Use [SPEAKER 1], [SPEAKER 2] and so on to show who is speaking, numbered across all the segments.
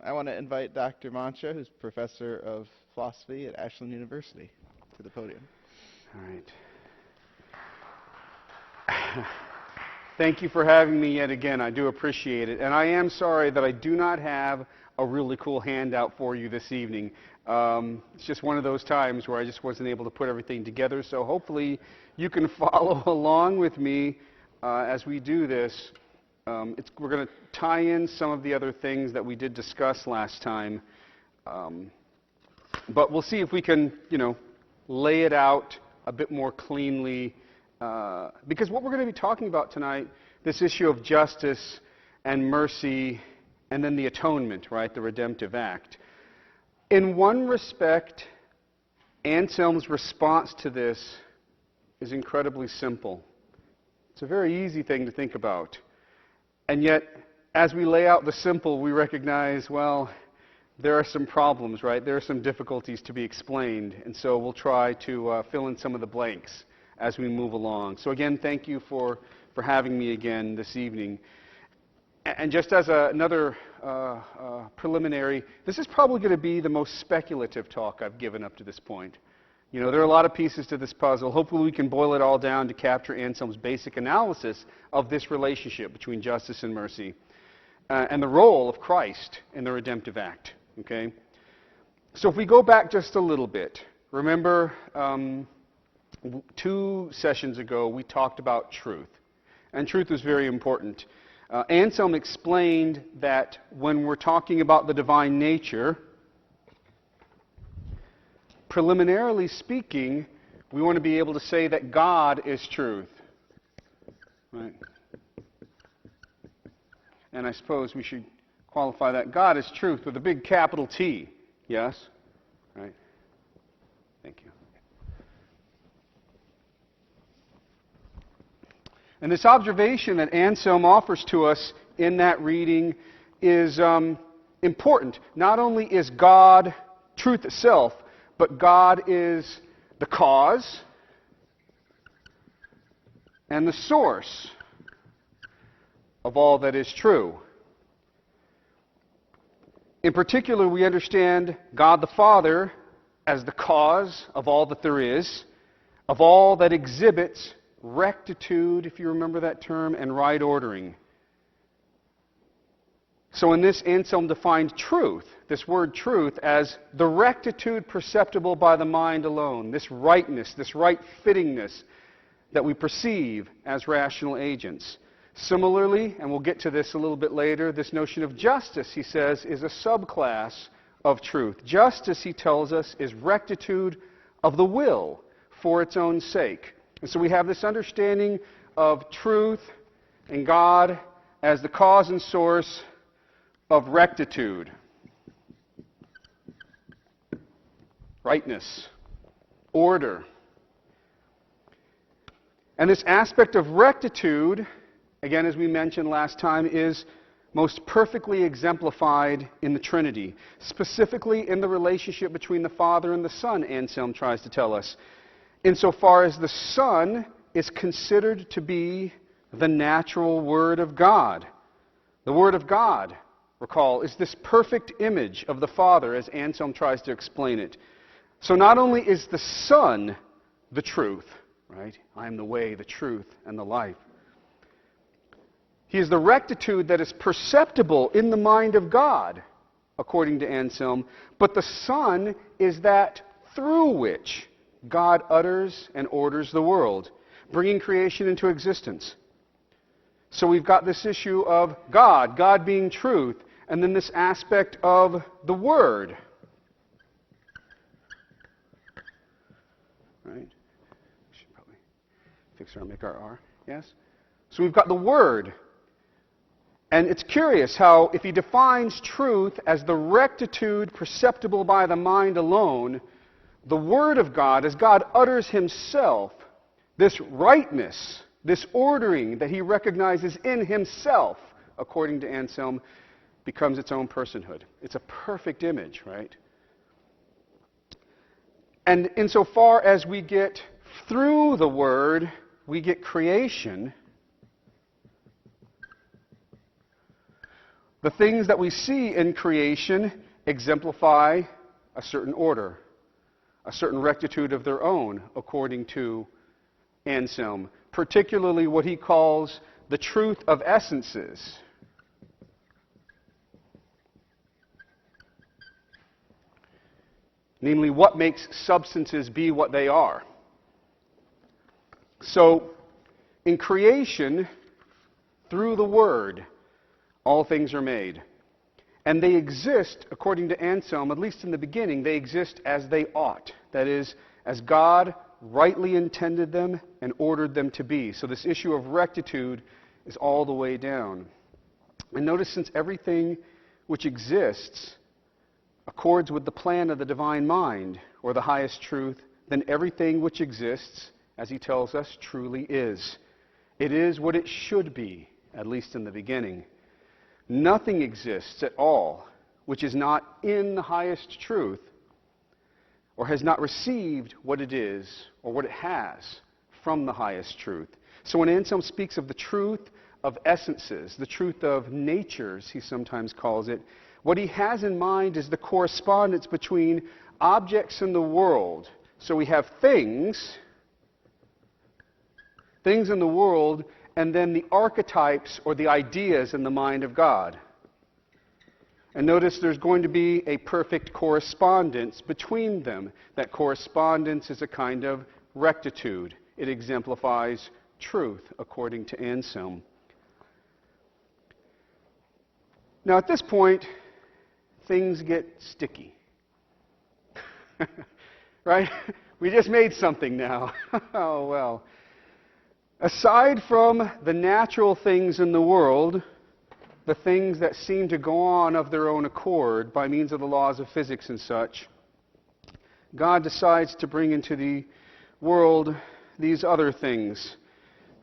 [SPEAKER 1] I want to invite Dr. Mancha, who's professor of philosophy at Ashland University, to the podium.
[SPEAKER 2] All right. Thank you for having me yet again. I do appreciate it. And I am sorry that I do not have a really cool handout for you this evening. It's just one of those times where I just wasn't able to put everything together. So hopefully you can follow along with me as we do this. We're going to tie in some of the other things that we did discuss last time. But we'll see if we can, lay it out a bit more cleanly. Because what we're going to be talking about tonight, this issue of justice and mercy, and then the atonement, right, the Redemptive Act. In one respect, Anselm's response to this is incredibly simple. It's a very easy thing to think about. And yet, as we lay out the simple, we recognize, well, there are some problems, right? There are some difficulties to be explained. And so we'll try to fill in some of the blanks as we move along. So again, thank you for having me again this evening. And just as another preliminary, this is probably going to be the most speculative talk I've given up to this point. There are a lot of pieces to this puzzle. Hopefully we can boil it all down to capture Anselm's basic analysis of this relationship between justice and mercy and the role of Christ in the Redemptive Act. Okay? So if we go back just a little bit, remember 2 sessions ago we talked about truth. And truth was very important. Anselm explained that when we're talking about the divine nature, preliminarily speaking, we want to be able to say that God is truth. Right? And I suppose we should qualify that God is truth with a big capital T. Yes? Right? Thank you. And this observation that Anselm offers to us in that reading is important. Not only is God truth itself, but God is the cause and the source of all that is true. In particular, we understand God the Father as the cause of all that there is, of all that exhibits rectitude, if you remember that term, and right ordering. So in this, Anselm defined truth, this word truth, as the rectitude perceptible by the mind alone, this rightness, this right fittingness that we perceive as rational agents. Similarly, and we'll get to this a little bit later, this notion of justice, he says, is a subclass of truth. Justice, he tells us, is rectitude of the will for its own sake. And so we have this understanding of truth and God as the cause and source of rectitude, rightness, order. And this aspect of rectitude, again, as we mentioned last time, is most perfectly exemplified in the Trinity, specifically in the relationship between the Father and the Son, Anselm tries to tell us. Insofar as the Son is considered to be the natural Word of God. The Word of God, recall, is this perfect image of the Father, as Anselm tries to explain it. So not only is the Son the truth, right? I am the way, the truth, and the life. He is the rectitude that is perceptible in the mind of God, according to Anselm, but the Son is that through which God utters and orders the world, bringing creation into existence. So we've got this issue of God being truth, and then this aspect of the Word. Right? Should probably fix our, make our R. Yes? So we've got the Word. And it's curious how if he defines truth as the rectitude perceptible by the mind alone, the Word of God, as God utters himself, this rightness, this ordering that he recognizes in himself, according to Anselm, becomes its own personhood. It's a perfect image, right? And insofar as we get through the Word, we get creation. The things that we see in creation exemplify a certain order, a certain rectitude of their own, according to Anselm, particularly what he calls the truth of essences. Namely, what makes substances be what they are. So, in creation, through the Word, all things are made. And they exist, according to Anselm, at least in the beginning, they exist as they ought. That is, as God rightly intended them and ordered them to be. So this issue of rectitude is all the way down. And notice, since everything which exists accords with the plan of the divine mind, or the highest truth, then everything which exists, as he tells us, truly is. It is what it should be, at least in the beginning. Nothing exists at all which is not in the highest truth, or has not received what it is or what it has from the highest truth. So when Anselm speaks of the truth of essences, the truth of natures, he sometimes calls it, what he has in mind is the correspondence between objects in the world. So we have things in the world, and then the archetypes or the ideas in the mind of God. And notice there's going to be a perfect correspondence between them. That correspondence is a kind of rectitude. It exemplifies truth, according to Anselm. Now, at this point, things get sticky. Right? We just made something now. Oh, well. Aside from the natural things in the world, the things that seem to go on of their own accord by means of the laws of physics and such, God decides to bring into the world these other things.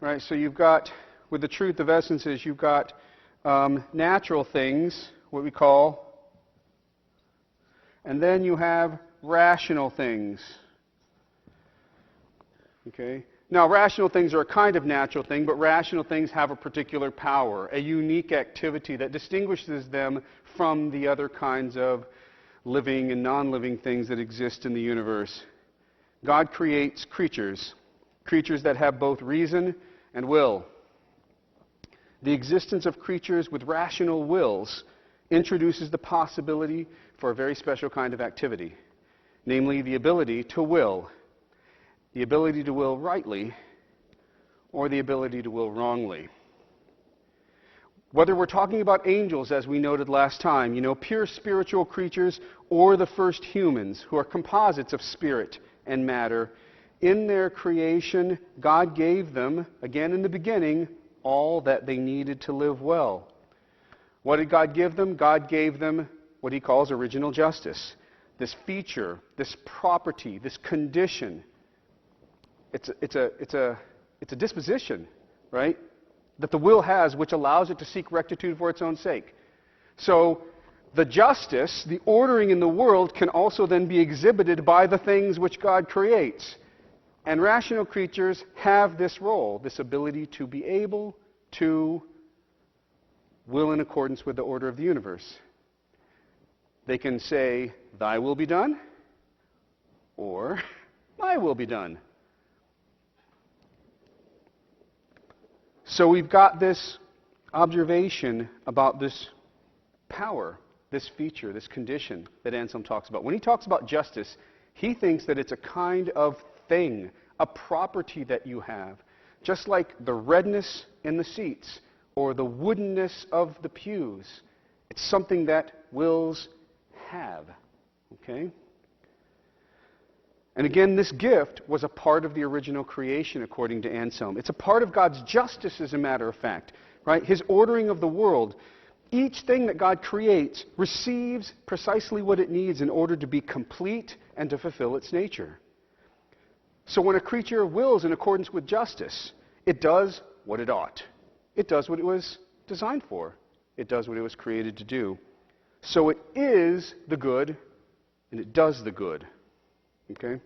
[SPEAKER 2] Right? So you've got, with the truth of essences, you've got natural things, what we call, and then you have rational things. Okay? Now, rational things are a kind of natural thing, but rational things have a particular power, a unique activity that distinguishes them from the other kinds of living and non-living things that exist in the universe. God creates creatures that have both reason and will. The existence of creatures with rational wills introduces the possibility for a very special kind of activity, namely the ability to will. The ability to will rightly, or the ability to will wrongly. Whether we're talking about angels, as we noted last time, pure spiritual creatures, or the first humans, who are composites of spirit and matter, in their creation, God gave them, again in the beginning, all that they needed to live well. What did God give them? God gave them what he calls original justice. This feature, this property, this condition. It's a disposition, right, that the will has, which allows it to seek rectitude for its own sake. So the justice, the ordering in the world, can also then be exhibited by the things which God creates. And rational creatures have this role, this ability to be able to will in accordance with the order of the universe. They can say, "Thy will be done," or "My will be done." So we've got this observation about this power, this feature, this condition that Anselm talks about. When he talks about justice, he thinks that it's a kind of thing, a property that you have, just like the redness in the seats or the woodenness of the pews. It's something that wills have. Okay? And again, this gift was a part of the original creation, according to Anselm. It's a part of God's justice, as a matter of fact. Right? His ordering of the world. Each thing that God creates receives precisely what it needs in order to be complete and to fulfill its nature. So when a creature wills in accordance with justice, it does what it ought. It does what it was designed for. It does what it was created to do. So it is the good, and it does the good. Okay?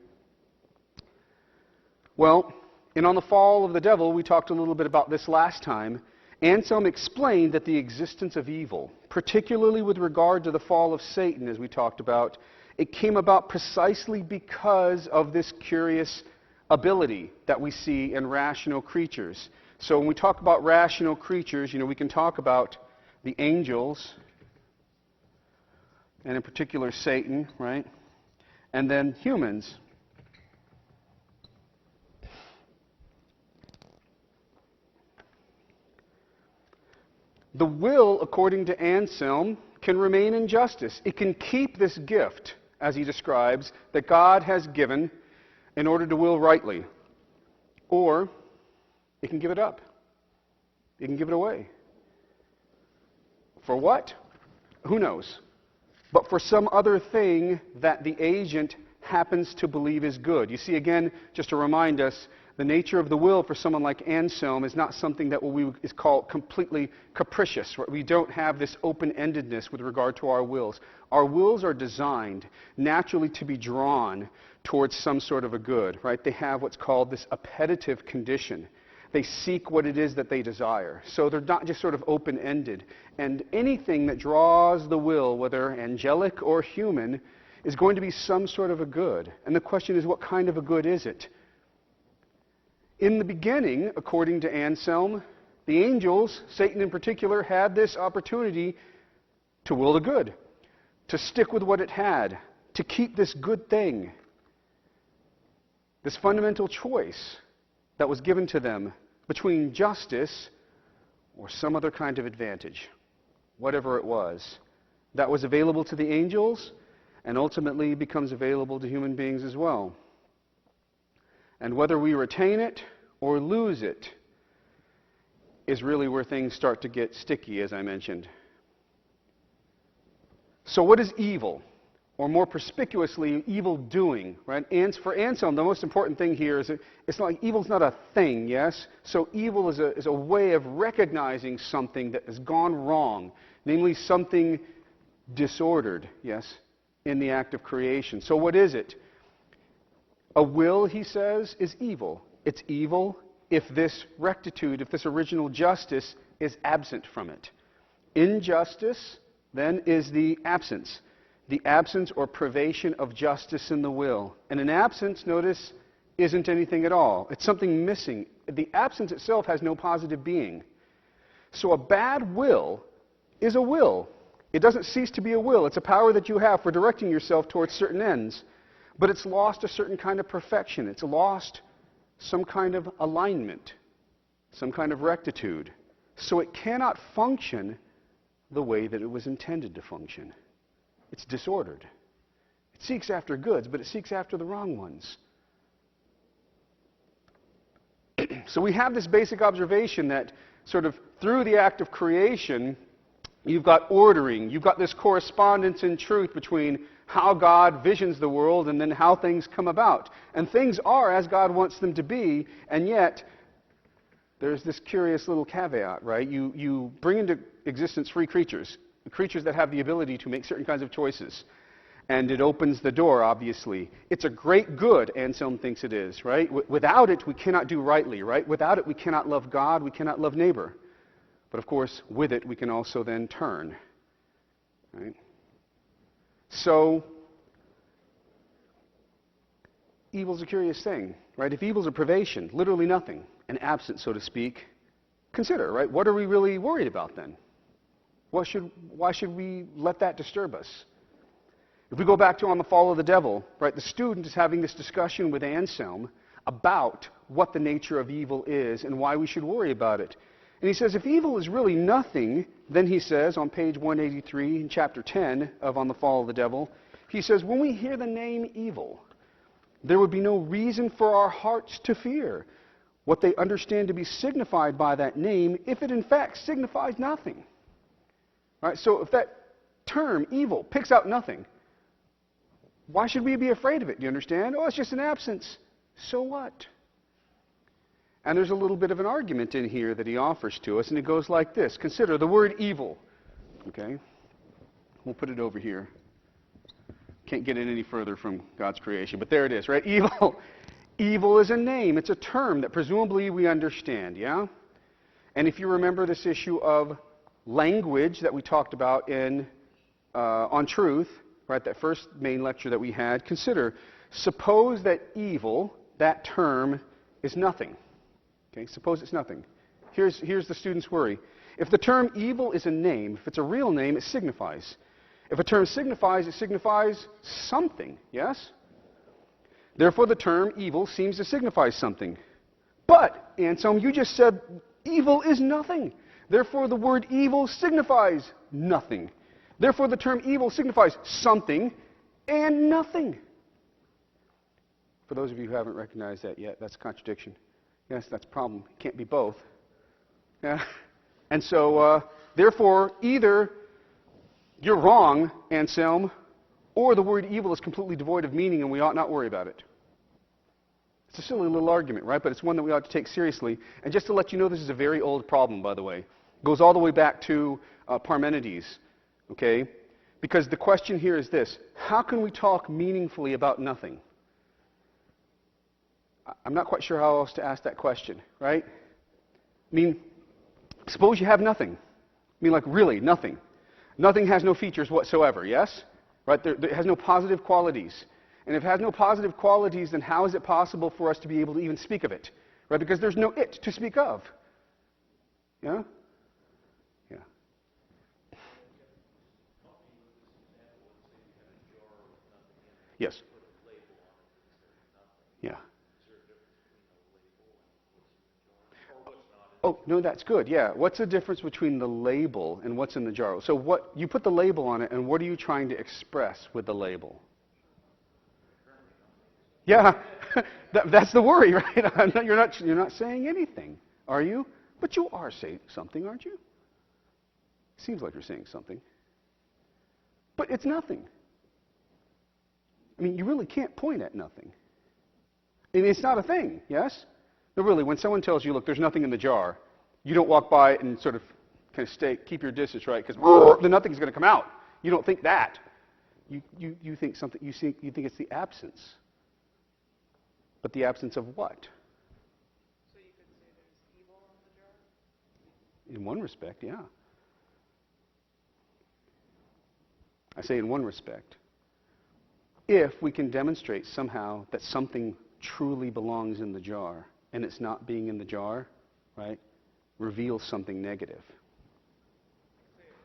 [SPEAKER 2] Well, in On the Fall of the Devil, we talked a little bit about this last time. Anselm explained that the existence of evil, particularly with regard to the fall of Satan, as we talked about, it came about precisely because of this curious ability that we see in rational creatures. So when we talk about rational creatures, we can talk about the angels, and in particular Satan, right? And then humans. The will, according to Anselm, can remain in justice. It can keep this gift, as he describes, that God has given in order to will rightly. Or it can give it up. It can give it away. For what? Who knows? But for some other thing that the agent happens to believe is good. You see, again, just to remind us, the nature of the will for someone like Anselm is not something that is called completely capricious. Right? We don't have this open-endedness with regard to our wills. Our wills are designed naturally to be drawn towards some sort of a good. Right? They have what's called this appetitive condition. They seek what it is that they desire. So they're not just sort of open-ended. And anything that draws the will, whether angelic or human, is going to be some sort of a good. And the question is, what kind of a good is it? In the beginning, according to Anselm, the angels, Satan in particular, had this opportunity to will the good, to stick with what it had, to keep this good thing, this fundamental choice that was given to them between justice or some other kind of advantage, whatever it was, that was available to the angels and ultimately becomes available to human beings as well. And whether we retain it or lose it is really where things start to get sticky, as I mentioned. So what is evil? Or more perspicuously, evil doing, right? And for Anselm, the most important thing here is it's not like evil's not a thing, yes? So evil is a way of recognizing something that has gone wrong, namely something disordered, yes, in the act of creation. So what is it? A will, he says, is evil. It's evil if this rectitude, if this original justice is absent from it. Injustice, then, is the absence or privation of justice in the will. And an absence, notice, isn't anything at all. It's something missing. The absence itself has no positive being. So a bad will is a will. It doesn't cease to be a will. It's a power that you have for directing yourself towards certain ends. But it's lost a certain kind of perfection. It's lost some kind of alignment, some kind of rectitude. So it cannot function the way that it was intended to function. It's disordered. It seeks after goods, but it seeks after the wrong ones. So we have this basic observation that sort of through the act of creation, you've got ordering, you've got this correspondence in truth between how God visions the world and then how things come about. And things are as God wants them to be, and yet there's this curious little caveat, right? You bring into existence free creatures that have the ability to make certain kinds of choices. And it opens the door, obviously. It's a great good, Anselm thinks it is, right? Without it, we cannot do rightly, right? Without it, we cannot love God, we cannot love neighbor. But of course, with it, we can also then turn, right? So, evil's a curious thing, right? If evil's a privation, literally nothing, an absence, so to speak, consider, right? What are we really worried about then? Why should we let that disturb us? If we go back to On the Fall of the Devil, right, the student is having this discussion with Anselm about what the nature of evil is and why we should worry about it. And he says, if evil is really nothing, then he says on page 183 in chapter 10 of On the Fall of the Devil, he says, when we hear the name evil, there would be no reason for our hearts to fear what they understand to be signified by that name, if it in fact signifies nothing. All right, so if that term, evil, picks out nothing, why should we be afraid of it? Do you understand? Oh, it's just an absence. So what? And there's a little bit of an argument in here that he offers to us, and it goes like this. Consider the word evil. Okay? We'll put it over here. Can't get it any further from God's creation, but there it is, right? Evil. Evil is a name. It's a term that presumably we understand, yeah? And if you remember this issue of language that we talked about in on truth, right, that first main lecture that we had, consider, suppose that evil, that term, is nothing. Okay, suppose it's nothing. Here's the student's worry. If the term evil is a name, if it's a real name, it signifies. If a term signifies, it signifies something, yes? Therefore, the term evil seems to signify something. But, Anselm, you just said evil is nothing. Therefore, the word evil signifies nothing. Therefore, the term evil signifies something and nothing. For those of you who haven't recognized that yet, that's a contradiction. Yes, that's a problem. It can't be both. Yeah. And so, therefore, either you're wrong, Anselm, or the word evil is completely devoid of meaning and we ought not worry about it. It's a silly little argument, right? But it's one that we ought to take seriously. And just to let you know, this is a very old problem, by the way. It goes all the way back to Parmenides, okay? Because the question here is this: how can we talk meaningfully about nothing? I'm not quite sure how else to ask that question, right? I mean, suppose you have nothing. I mean, like, really, nothing. Nothing has no features whatsoever, yes? Right? It has no positive qualities. And if it has no positive qualities, then how is it possible for us to be able to even speak of it? Right? Because there's no it to speak of. Yeah? Yeah. Yes. Yeah. Oh, no, that's good. Yeah. What's the difference between the label and what's in the jar? So what you put the label on it, and what are you trying to express with the label? Yeah. That's the worry, right? You're not saying anything, are you? But you are saying something, aren't you? Seems like you're saying something. But it's nothing. I mean, you really can't point at nothing. I mean, it's not a thing, yes? No, really, when someone tells you, look, there's nothing in the jar, you don't walk by it and sort of kind of keep your distance, right? Because the nothing's going to come out. You don't think that. You think something. You think it's the absence. But the absence of what?
[SPEAKER 3] So you could say there's evil in the jar?
[SPEAKER 2] In one respect, yeah. I say in one respect. If we can demonstrate somehow that something truly belongs in the jar, and it's not being in the jar, right, reveals something negative.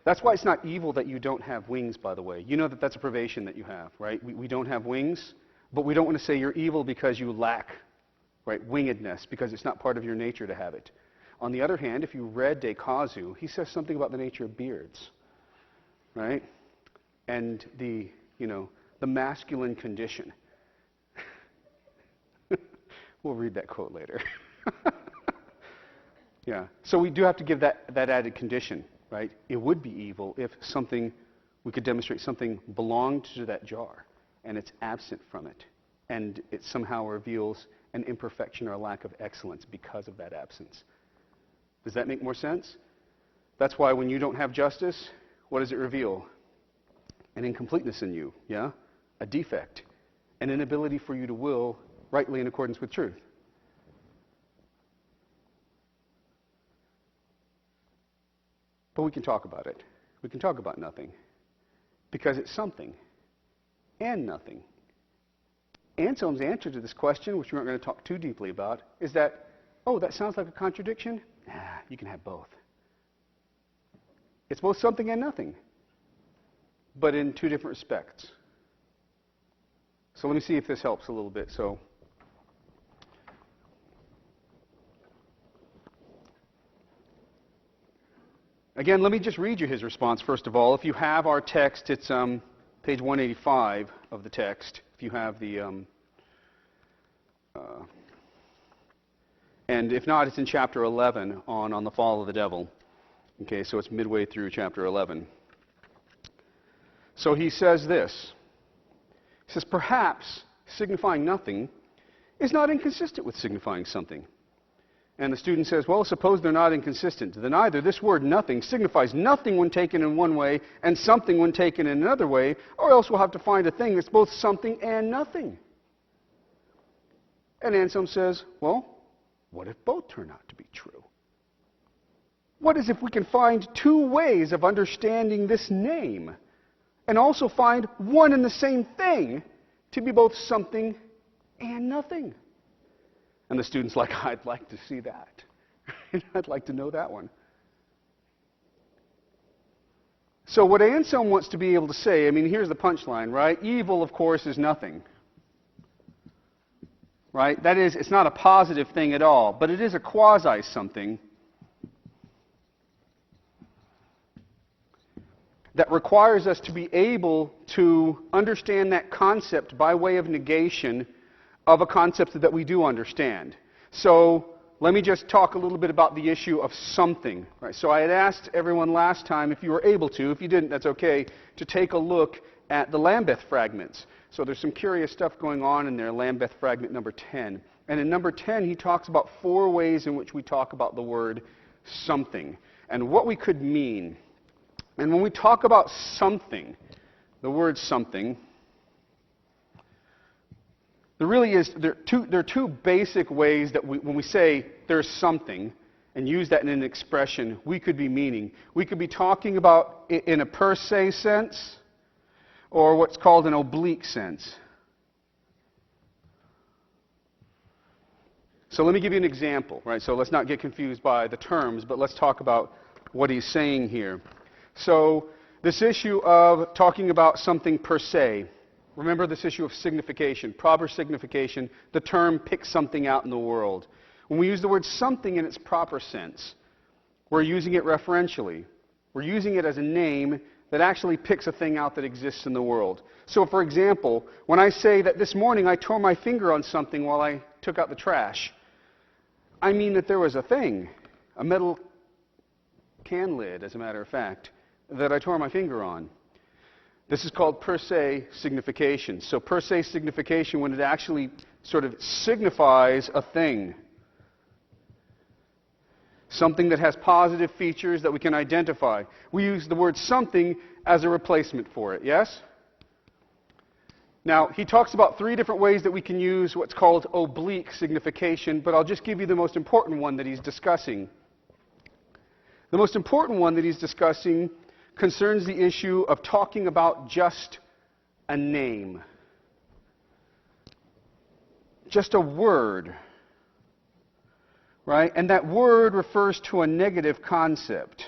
[SPEAKER 2] That's why it's not evil that you don't have wings, by the way. You know that that's a privation that you have, right? We don't have wings, but we don't want to say you're evil because you lack, right, wingedness, because it's not part of your nature to have it. On the other hand, if you read De Causu, he says something about the nature of beards, right? And the masculine condition. We'll read that quote later. Yeah. So we do have to give that added condition, right? It would be evil if we could demonstrate something belonged to that jar and it's absent from it, and it somehow reveals an imperfection or a lack of excellence because of that absence. Does that make more sense? That's why when you don't have justice, what does it reveal? An incompleteness in you, yeah? A defect, an inability for you to will rightly in accordance with truth. But we can talk about it. We can talk about nothing. Because it's something and nothing. Anselm's answer to this question, which we aren't going to talk too deeply about, is that, oh, that sounds like a contradiction? Nah, you can have both. It's both something and nothing, but in two different respects. So let me see if this helps a little bit. So, again, let me just read you his response first of all. If you have our text, it's page 185 of the text. If you have the, and if not, it's in chapter 11 on the fall of the devil. Okay, so it's midway through chapter 11. So he says this. He says, perhaps signifying nothing is not inconsistent with signifying something. And the student says, well, suppose they're not inconsistent. Then either this word nothing signifies nothing when taken in one way and something when taken in another way, or else we'll have to find a thing that's both something and nothing. And Anselm says, well, what if both turn out to be true? What is if we can find two ways of understanding this name and also find one and the same thing to be both something and nothing? And the student's like, I'd like to see that. I'd like to know that one. So what Anselm wants to be able to say, I mean, here's the punchline, right? Evil, of course, is nothing. Right? That is, it's not a positive thing at all, but it is a quasi-something that requires us to be able to understand that concept by way of negation of a concept that we do understand. So let me just talk a little bit about the issue of something. Right? So I had asked everyone last time, if you were able to, if you didn't, that's okay, to take a look at the Lambeth fragments. So there's some curious stuff going on in there, Lambeth fragment number 10. And in number 10, he talks about 4 ways in which we talk about the word something and what we could mean. And when we talk about something, the word something, there are two basic ways that when we say there's something and use that in an expression, we could be meaning. We could be talking about it in a per se sense or what's called an oblique sense. So let me give you an example, right? So let's not get confused by the terms, but let's talk about what he's saying here. So this issue of talking about something per se, remember this issue of signification, proper signification, the term picks something out in the world. When we use the word something in its proper sense, we're using it referentially. We're using it as a name that actually picks a thing out that exists in the world. So for example, when I say that this morning I tore my finger on something while I took out the trash, I mean that there was a thing, a metal can lid, as a matter of fact, that I tore my finger on. This is called per se signification. So per se signification, when it actually sort of signifies a thing, something that has positive features that we can identify. We use the word something as a replacement for it, yes? Now, he talks about 3 different ways that we can use what's called oblique signification, but I'll just give you the most important one that he's discussing. The most important one that he's discussing concerns the issue of talking about just a name, just a word, right? And that word refers to a negative concept.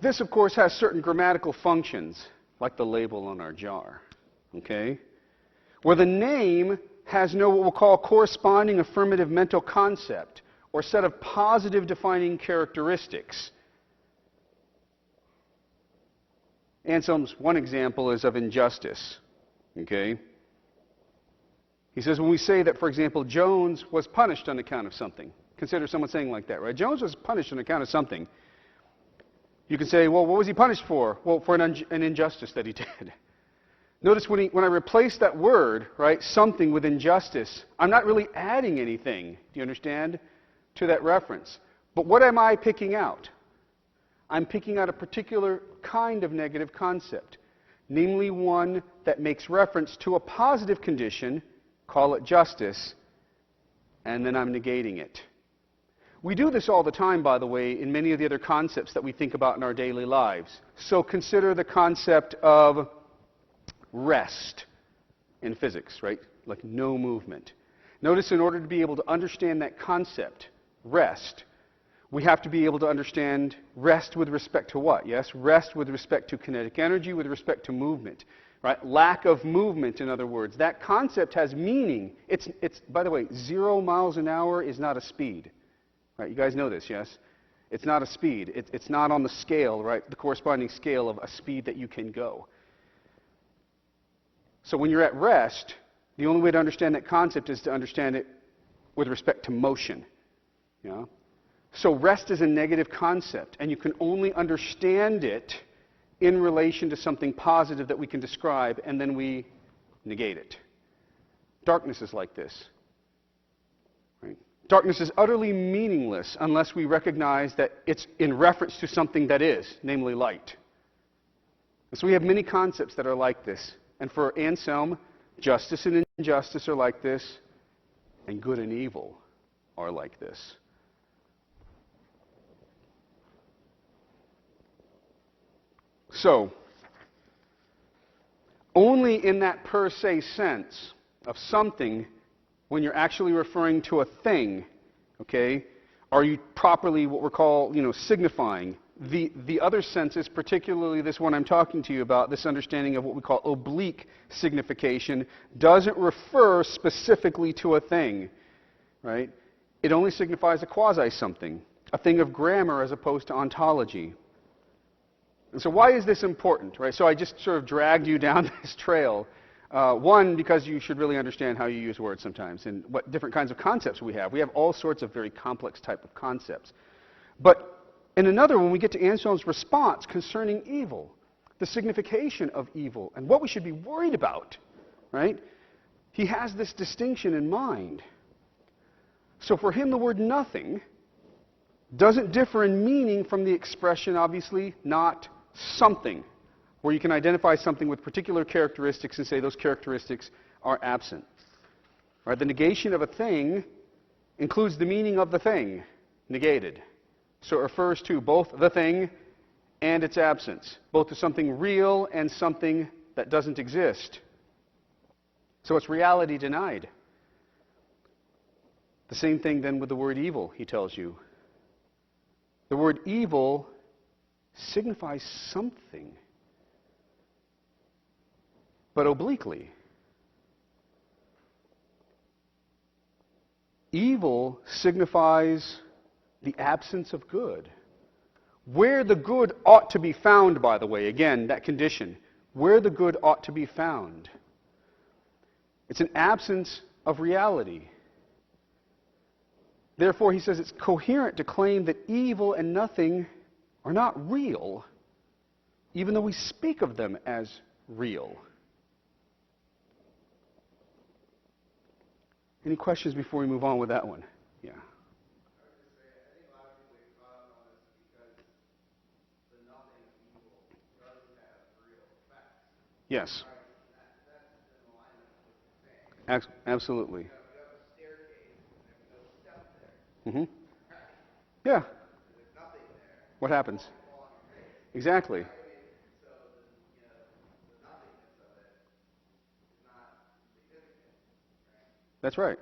[SPEAKER 2] This, of course, has certain grammatical functions, like the label on our jar, okay? Where the name has no what we'll call corresponding affirmative mental concept or set of positive defining characteristics. Anselm's one example is of injustice. Okay? He says when we say that, for example, Jones was punished on account of something. Consider someone saying like that, right? Jones was punished on account of something. You can say, well, what was he punished for? Well, for an injustice that he did. Notice when I replace that word, right, something with injustice, I'm not really adding anything, do you understand, to that reference. But what am I picking out? I'm picking out a particular kind of negative concept, namely one that makes reference to a positive condition, call it justice, and then I'm negating it. We do this all the time, by the way, in many of the other concepts that we think about in our daily lives. So consider the concept of rest in physics, right? Like no movement. Notice in order to be able to understand that concept, rest, we have to be able to understand rest with respect to what? Yes? Rest with respect to kinetic energy, with respect to movement. Right? Lack of movement, in other words. That concept has meaning. It's by the way, 0 miles an hour is not a speed. Right? You guys know this, yes? It's not a speed. It's not on the scale, right? The corresponding scale of a speed that you can go. So when you're at rest, the only way to understand that concept is to understand it with respect to motion. You know? So rest is a negative concept, and you can only understand it in relation to something positive that we can describe, and then we negate it. Darkness is like this. Right? Darkness is utterly meaningless unless we recognize that it's in reference to something that is, namely light. And so we have many concepts that are like this. And for Anselm, justice and injustice are like this, and good and evil are like this. So, only in that per se sense of something, when you're actually referring to a thing, okay, are you properly what we're called, signifying. The other senses, particularly this one I'm talking to you about, this understanding of what we call oblique signification, doesn't refer specifically to a thing, right? It only signifies a quasi-something, a thing of grammar as opposed to ontology. And so why is this important, right? So I just sort of dragged you down this trail. One, because you should really understand how you use words sometimes and what different kinds of concepts we have. We have all sorts of very complex type of concepts. But in another, when we get to Anselm's response concerning evil, the signification of evil, and what we should be worried about, right? He has this distinction in mind. So for him, the word nothing doesn't differ in meaning from the expression, obviously, not something, where you can identify something with particular characteristics and say those characteristics are absent. Right? The negation of a thing includes the meaning of the thing negated. So it refers to both the thing and its absence, both to something real and something that doesn't exist. So it's reality denied. The same thing then with the word evil, he tells you. The word evil signifies something, but obliquely. Evil signifies the absence of good. Where the good ought to be found, by the way, again, that condition, where the good ought to be found. It's an absence of reality. Therefore, he says it's coherent to claim that evil and nothing are not real, even though we speak of them as real. Any questions before we move on with that one? Yeah. Yes. Absolutely. Mm-hmm. Yeah. What happens? Exactly. That's right.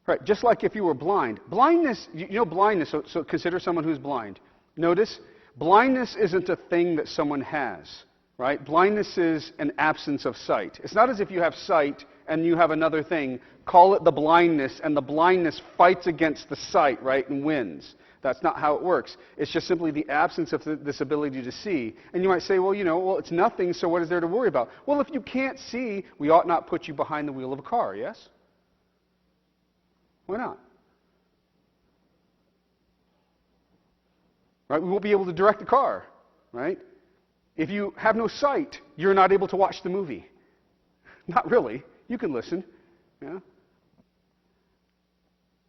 [SPEAKER 2] Right. Just like if you were blind. Blindness, blindness, so consider someone who's blind. Notice, blindness isn't a thing that someone has. Right? Blindness is an absence of sight. It's not as if you have sight and you have another thing. Call it the blindness, and the blindness fights against the sight, right, and wins. That's not how it works. It's just simply the absence of this ability to see. And you might say, well, it's nothing, so what is there to worry about? Well, if you can't see, we ought not put you behind the wheel of a car, yes? Why not? Right? We won't be able to direct the car, right? If you have no sight, you're not able to watch the movie. Not really. You can listen. Yeah?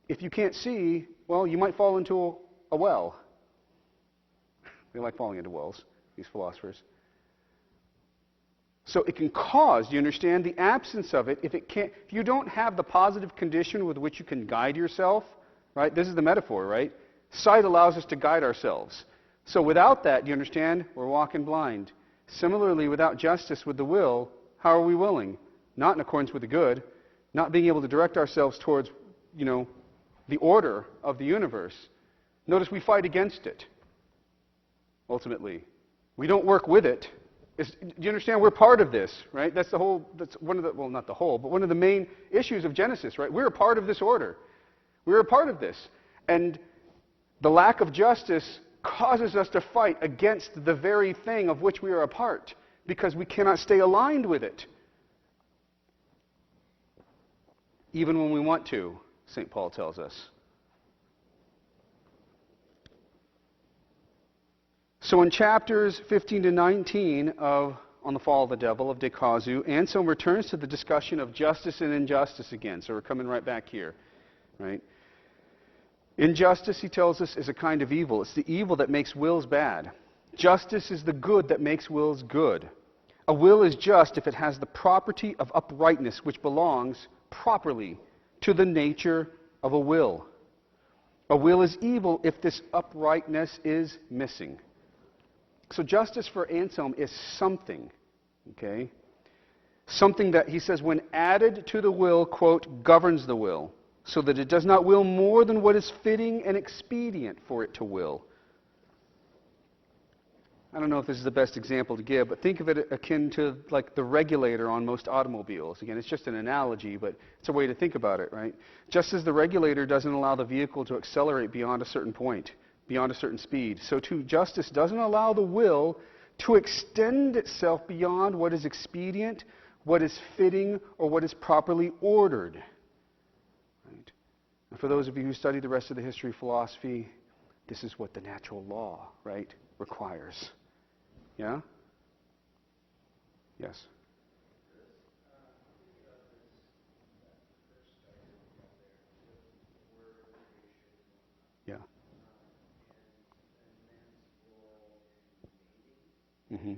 [SPEAKER 2] If you can't see, well, you might fall into a well. They like falling into wells, these philosophers. So it can cause, do you understand, the absence of it, if you don't have the positive condition with which you can guide yourself, right? This is the metaphor, right? Sight allows us to guide ourselves. So without that, do you understand? We're walking blind. Similarly, without justice with the will, how are we willing? Not in accordance with the good, not being able to direct ourselves towards, the order of the universe. Notice we fight against it, ultimately. We don't work with it. Do you understand? We're part of this, right? That's one of the, well, not the whole, but one of the main issues of Genesis, right? We're a part of this order. We're a part of this. And the lack of justice causes us to fight against the very thing of which we are a part, because we cannot stay aligned with it. Even when we want to, St. Paul tells us. So in chapters 15 to 19 of On the Fall of the Devil, of De Causu, Anselm returns to the discussion of justice and injustice again. So we're coming right back here, right? Injustice, he tells us, is a kind of evil. It's the evil that makes wills bad. Justice is the good that makes wills good. A will is just if it has the property of uprightness, which belongs properly to the nature of a will. A will is evil if this uprightness is missing. So justice for Anselm is something, okay? Something that, he says, when added to the will, quote, governs the will, so that it does not will more than what is fitting and expedient for it to will. I don't know if this is the best example to give, but think of it akin to like the regulator on most automobiles. Again, it's just an analogy, but it's a way to think about it, right? Just as the regulator doesn't allow the vehicle to accelerate beyond a certain point, beyond a certain speed, so too justice doesn't allow the will to extend itself beyond what is expedient, what is fitting, or what is properly ordered. Right? And for those of you who study the rest of the history of philosophy, this is what the natural law, right, requires. Yeah? Yes. Yeah. Mm-hmm.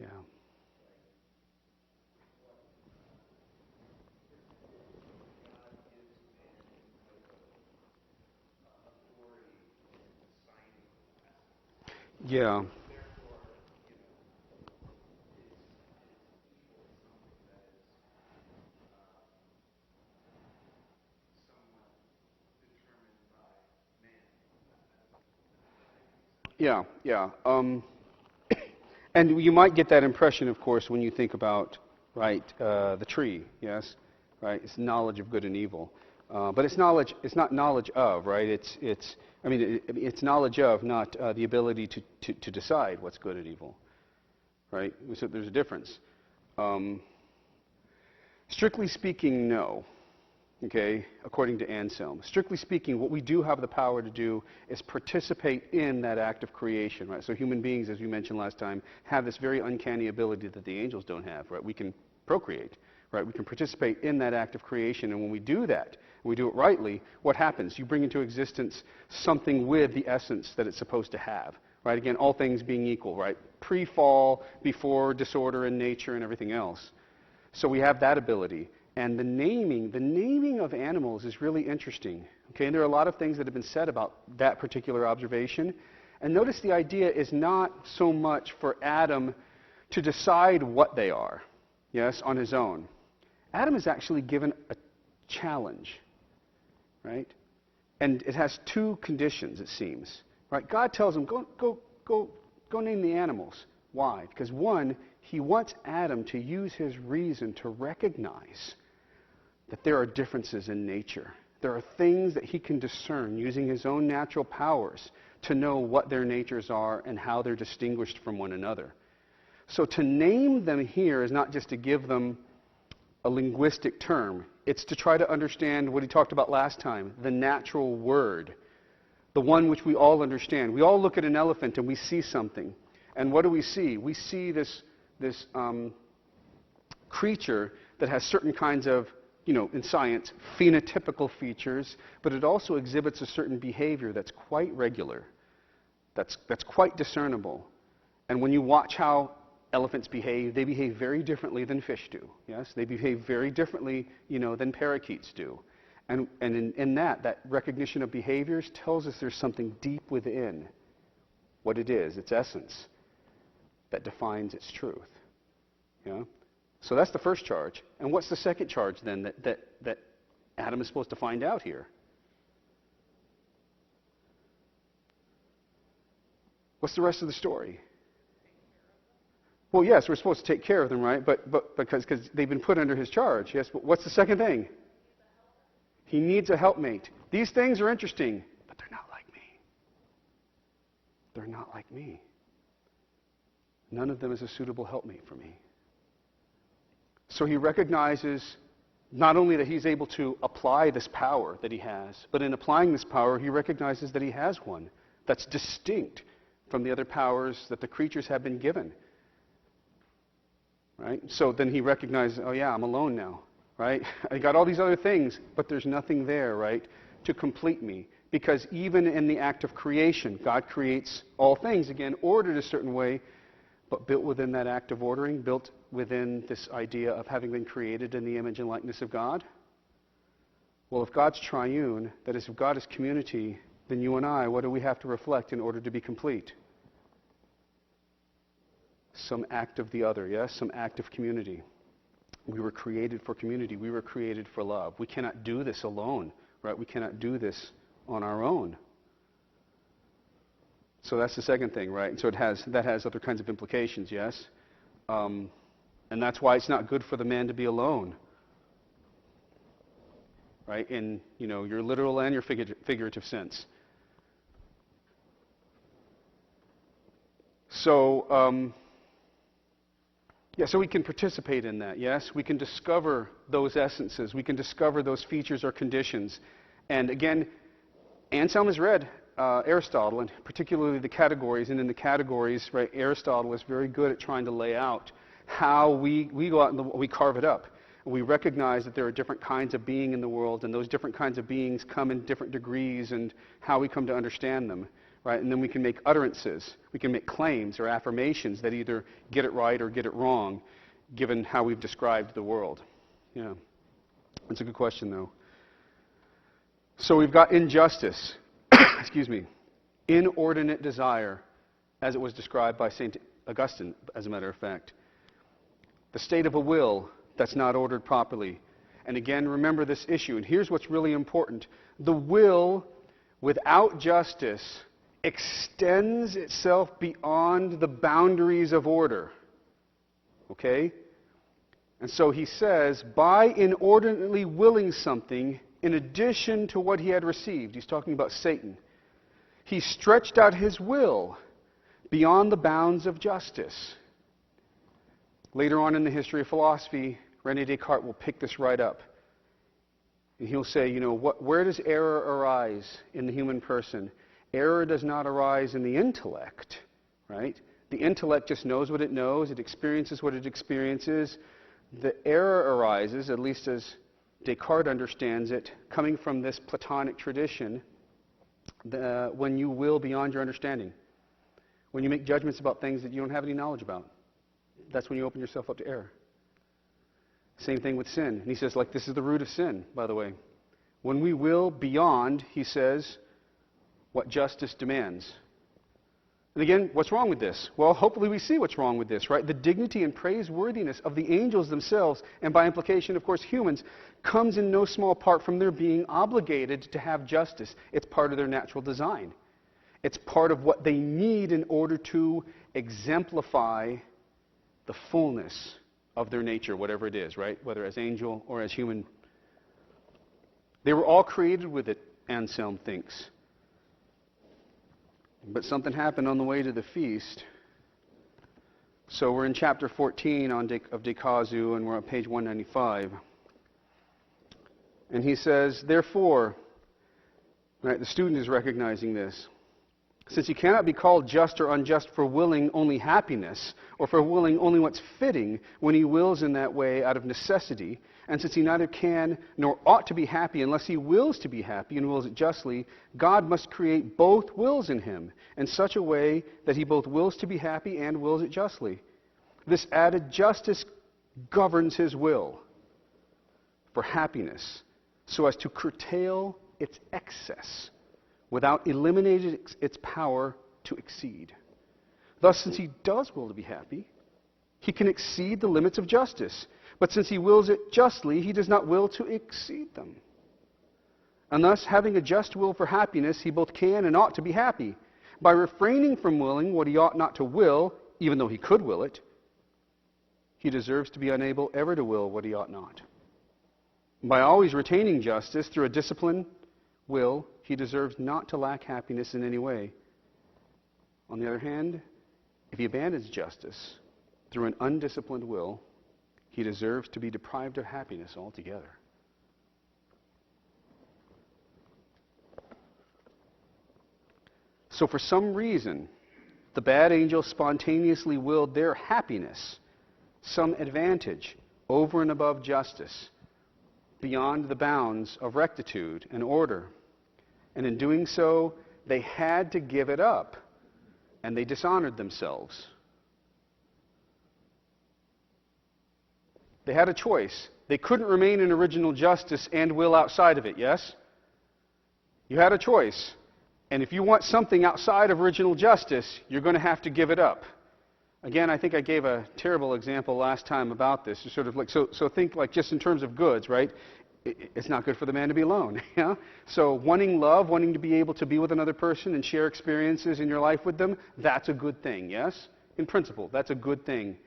[SPEAKER 2] Yeah. Yeah. Yeah, yeah. And you might get that impression, of course, when you think about, right, the tree, yes? Right? It's knowledge of good and evil. But it's knowledge, it's not knowledge of, right? It's knowledge of, not the ability to decide what's good and evil. Right? So there's a difference. Strictly speaking, no. Okay, according to Anselm. Strictly speaking, what we do have the power to do is participate in that act of creation, right? So human beings, as we mentioned last time, have this very uncanny ability that the angels don't have, right? We can procreate, right? We can participate in that act of creation, and when we do that, we do it rightly, what happens? You bring into existence something with the essence that it's supposed to have, right? Again, all things being equal, right? Pre-fall, before disorder in nature and everything else. So we have that ability. And the naming of animals is really interesting. Okay, and there are a lot of things that have been said about that particular observation. And notice the idea is not so much for Adam to decide what they are, yes, on his own. Adam is actually given a challenge, right? And it has two conditions, it seems. Right? God tells him, go name the animals. Why? Because one, he wants Adam to use his reason to recognize that there are differences in nature. There are things that he can discern using his own natural powers to know what their natures are and how they're distinguished from one another. So to name them here is not just to give them a linguistic term. It's to try to understand what he talked about last time, the natural word, the one which we all understand. We all look at an elephant and we see something. And what do we see? We see this creature that has certain kinds of, in science, phenotypical features, but it also exhibits a certain behavior that's quite regular, that's quite discernible. And when you watch how elephants behave, they behave very differently than fish do. Yes, they behave very differently, than parakeets do. And in that recognition of behaviors tells us there's something deep within what it is, its essence, that defines its truth. Yeah. So that's the first charge. And what's the second charge then that Adam is supposed to find out here? What's the rest of the story? Well, yes, we're supposed to take care of them, right? But because they've been put under his charge. Yes, but what's the second thing? He needs a helpmate. These things are interesting, but they're not like me. They're not like me. None of them is a suitable helpmate for me. So he recognizes not only that he's able to apply this power that he has, but in applying this power, he recognizes that he has one that's distinct from the other powers that the creatures have been given. Right? So then he recognizes, oh yeah, I'm alone now. Right? I got all these other things, but there's nothing there, right, to complete me, Because even in the act of creation, God creates all things, again, ordered a certain way, but built within that act of ordering, built within this idea of having been created in the image and likeness of God. Well, if God's triune, that is, if God is community, then you and I, what do we have to reflect in order to be complete? Some act of the other, yes? Some act of community. We were created for community. We were created for love. We cannot do this alone, right? We cannot do this on our own. So that's the second thing, right? And so that has other kinds of implications, yes? And that's why it's not good for the man to be alone, right? In, your literal and your figurative sense. So, so we can participate in that, yes? We can discover those essences. We can discover those features or conditions. And again, Anselm has read Aristotle, and particularly the categories. And in the categories, right, Aristotle is very good at trying to lay out how we go out and we carve it up. We recognize that there are different kinds of being in the world, and those different kinds of beings come in different degrees, and how we come to understand them. Right? And then we can make utterances. We can make claims or affirmations that either get it right or get it wrong, given how we've described the world. Yeah. That's a good question, though. So we've got injustice. Excuse me. Inordinate desire, as it was described by St. Augustine, as a matter of fact. The state of a will that's not ordered properly. And again, remember this issue. And here's what's really important. The will, without justice, extends itself beyond the boundaries of order. Okay? And so he says, by inordinately willing something in addition to what he had received, he's talking about Satan, he stretched out his will beyond the bounds of justice. Later on in the history of philosophy, René Descartes will pick this right up. And he'll say, where does error arise in the human person? Error does not arise in the intellect, right? The intellect just knows what it knows. It experiences what it experiences. The error arises, at least as Descartes understands it, coming from this Platonic tradition, when you will beyond your understanding. When you make judgments about things that you don't have any knowledge about. That's when you open yourself up to error. Same thing with sin. And he says, this is the root of sin, by the way. When we will beyond, he says, what justice demands. And again, what's wrong with this? Well, hopefully we see what's wrong with this, right? The dignity and praiseworthiness of the angels themselves, and by implication, of course, humans, comes in no small part from their being obligated to have justice. It's part of their natural design. It's part of what they need in order to exemplify the fullness of their nature, whatever it is, right? Whether as angel or as human. They were all created with it, Anselm thinks. But something happened on the way to the feast. So we're in chapter 14 of De Casu, and we're on page 195. And he says, therefore, right, the student is recognizing this. Since he cannot be called just or unjust for willing only happiness, or for willing only what's fitting when he wills in that way out of necessity, and since he neither can nor ought to be happy unless he wills to be happy and wills it justly, God must create both wills in him in such a way that he both wills to be happy and wills it justly. This added justice governs his will for happiness so as to curtail its excess without eliminating its power to exceed. Thus, since he does will to be happy, he can exceed the limits of justice. But since he wills it justly, he does not will to exceed them. And thus, having a just will for happiness, he both can and ought to be happy. By refraining from willing what he ought not to will, even though he could will it, he deserves to be unable ever to will what he ought not. By always retaining justice through a disciplined will, he deserves not to lack happiness in any way. On the other hand, if he abandons justice through an undisciplined will, he deserves to be deprived of happiness altogether. So for some reason, the bad angels spontaneously willed their happiness, some advantage, over and above justice, beyond the bounds of rectitude and order. And in doing so, they had to give it up. And they dishonored themselves. They had a choice. They couldn't remain in original justice and will outside of it, yes? You had a choice. And if you want something outside of original justice, you're going to have to give it up. Again, I think I gave a terrible example last time about this. It's sort of like, so think like just in terms of goods, right? It's not good for the man to be alone. Yeah? So wanting love, wanting to be able to be with another person and share experiences in your life with them, that's a good thing, yes? In principle, that's a good thing.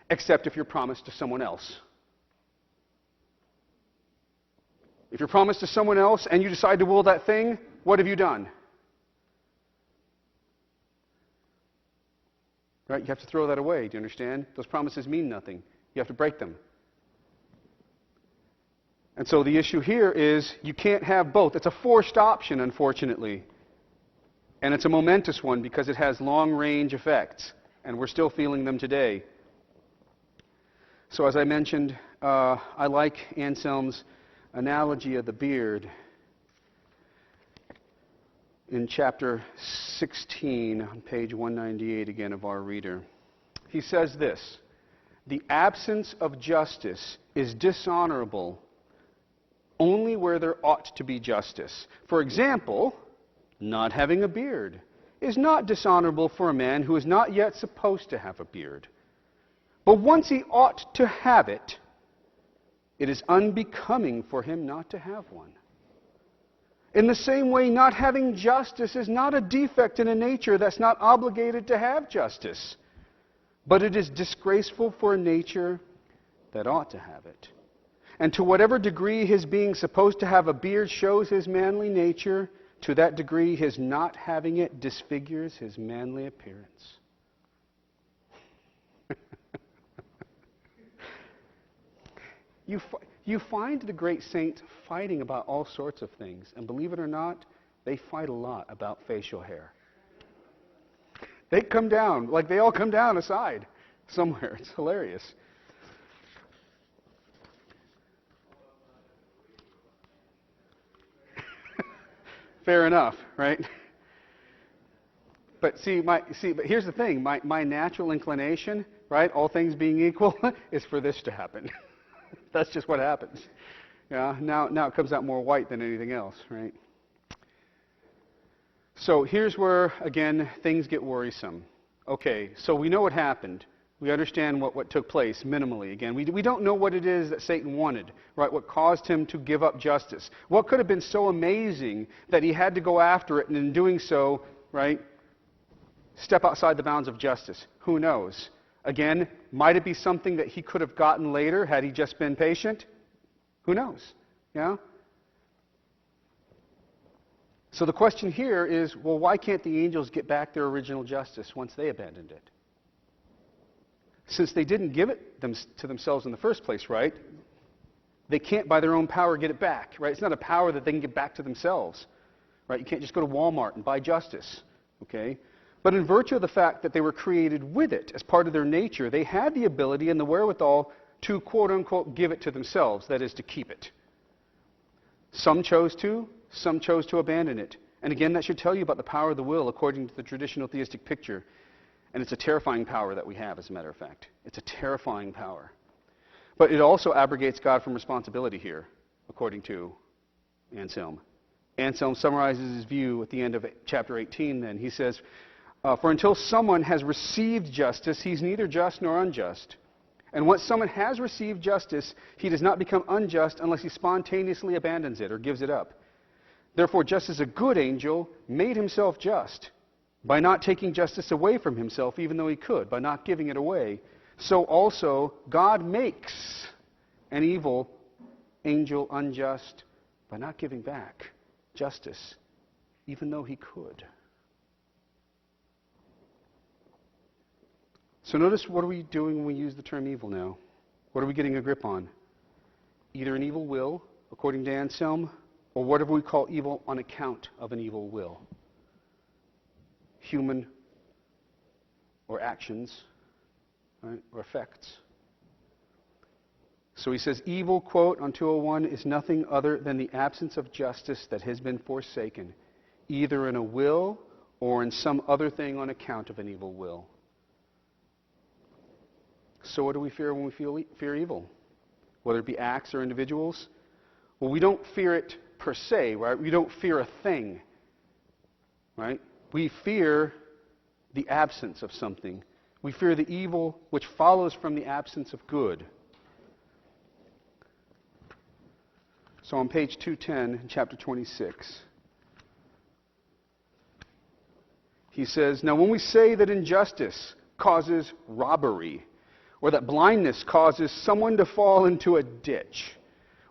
[SPEAKER 2] Except if you're promised to someone else. If you're promised to someone else and you decide to will that thing, what have you done? Right? You have to throw that away. Do you understand? Those promises mean nothing. You have to break them. And so the issue here is you can't have both. It's a forced option, unfortunately. And it's a momentous one because it has long-range effects. And we're still feeling them today. So as I mentioned, I like Anselm's analogy of the beard in chapter 16, on page 198 again of our reader. He says this: the absence of justice is dishonorable only where there ought to be justice. For example, not having a beard is not dishonorable for a man who is not yet supposed to have a beard. But once he ought to have it, it is unbecoming for him not to have one. In the same way, not having justice is not a defect in a nature that's not obligated to have justice, but it is disgraceful for a nature that ought to have it. And to whatever degree his being supposed to have a beard shows his manly nature, to that degree his not having it disfigures his manly appearance. You find the great saints fighting about all sorts of things. And believe it or not, they fight a lot about facial hair. They come down, like they all come down aside somewhere. It's hilarious. Fair enough, right? But but here's the thing. My natural inclination, right, all things being equal, is for this to happen. That's just what happens. Yeah, now it comes out more white than anything else, right? So here's where, again, things get worrisome. Okay, so we know what happened. We understand what took place minimally. Again, we don't know what it is that Satan wanted, right? What caused him to give up justice. What could have been so amazing that he had to go after it, and in doing so, right, step outside the bounds of justice? Who knows? Again, might it be something that he could have gotten later had he just been patient? Who knows? Yeah? So the question here is, well, why can't the angels get back their original justice once they abandoned it? Since they didn't give it to themselves in the first place, right? They can't by their own power get it back, right? It's not a power that they can get back to themselves, right? You can't just go to Walmart and buy justice, okay? But in virtue of the fact that they were created with it as part of their nature, they had the ability and the wherewithal to, quote-unquote, give it to themselves, that is, to keep it. Some chose to abandon it. And again, that should tell you about the power of the will according to the traditional theistic picture. And it's a terrifying power that we have, as a matter of fact. It's a terrifying power. But it also abrogates God from responsibility here, according to Anselm. Anselm summarizes his view at the end of chapter 18 then. He says, for until someone has received justice, he's neither just nor unjust. And once someone has received justice, he does not become unjust unless he spontaneously abandons it or gives it up. Therefore, just as a good angel made himself just by not taking justice away from himself, even though he could, by not giving it away, so also God makes an evil angel unjust by not giving back justice, even though he could. So notice, what are we doing when we use the term evil now? What are we getting a grip on? Either an evil will, according to Anselm, or whatever we call evil on account of an evil will. Human or actions, right, or effects. So he says, evil, quote, on 201, is nothing other than the absence of justice that has been forsaken. either in a will or in some other thing on account of an evil will. So what do we fear when we fear evil? Whether it be acts or individuals? Well, we don't fear it per se, right? We don't fear a thing, right? We fear the absence of something. We fear the evil which follows from the absence of good. So on page 210, in chapter 26, he says, "Now when we say that injustice causes robbery, or that blindness causes someone to fall into a ditch,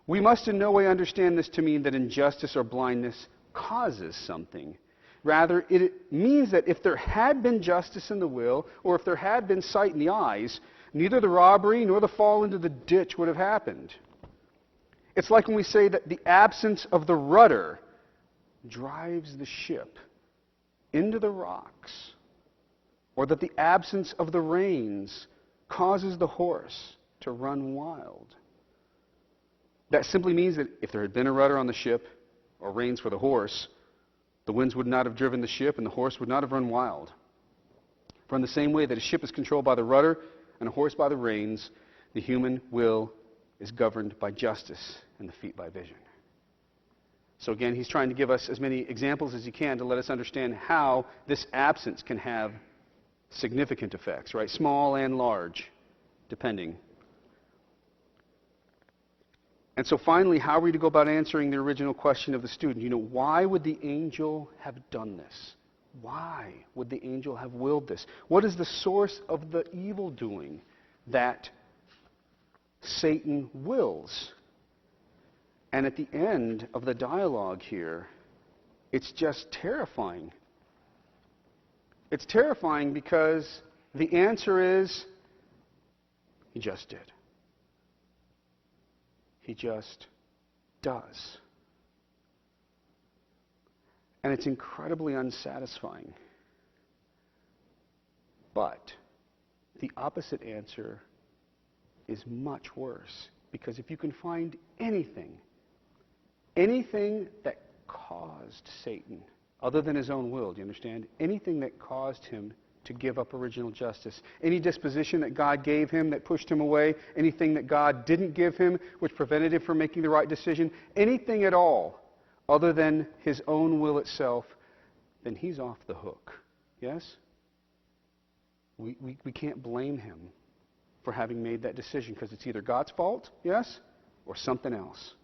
[SPEAKER 2] we must in no way understand this to mean that injustice or blindness causes something. Rather, it means that if there had been justice in the will, or if there had been sight in the eyes, neither the robbery nor the fall into the ditch would have happened. It's like when we say that the absence of the rudder drives the ship into the rocks, or that the absence of the reins causes the horse to run wild. That simply means that if there had been a rudder on the ship, or reins for the horse, the winds would not have driven the ship and the horse would not have run wild. For in the same way that a ship is controlled by the rudder and a horse by the reins, the human will is governed by justice and the feet by vision." So again, he's trying to give us as many examples as he can to let us understand how this absence can have significant effects, right? Small and large, depending. And so finally, how are we to go about answering the original question of the student? Why would the angel have done this? Why would the angel have willed this? What is the source of the evil doing that Satan wills? And at the end of the dialogue here, it's just terrifying. It's terrifying because the answer is, he just did. He just does. And it's incredibly unsatisfying. But the opposite answer is much worse. Because if you can find anything that caused Satan, other than his own will, do you understand? Anything that caused him to give up original justice. Any disposition that God gave him that pushed him away. Anything that God didn't give him which prevented him from making the right decision. Anything at all other than his own will itself, then he's off the hook. Yes? We can't blame him for having made that decision because it's either God's fault, yes, or something else.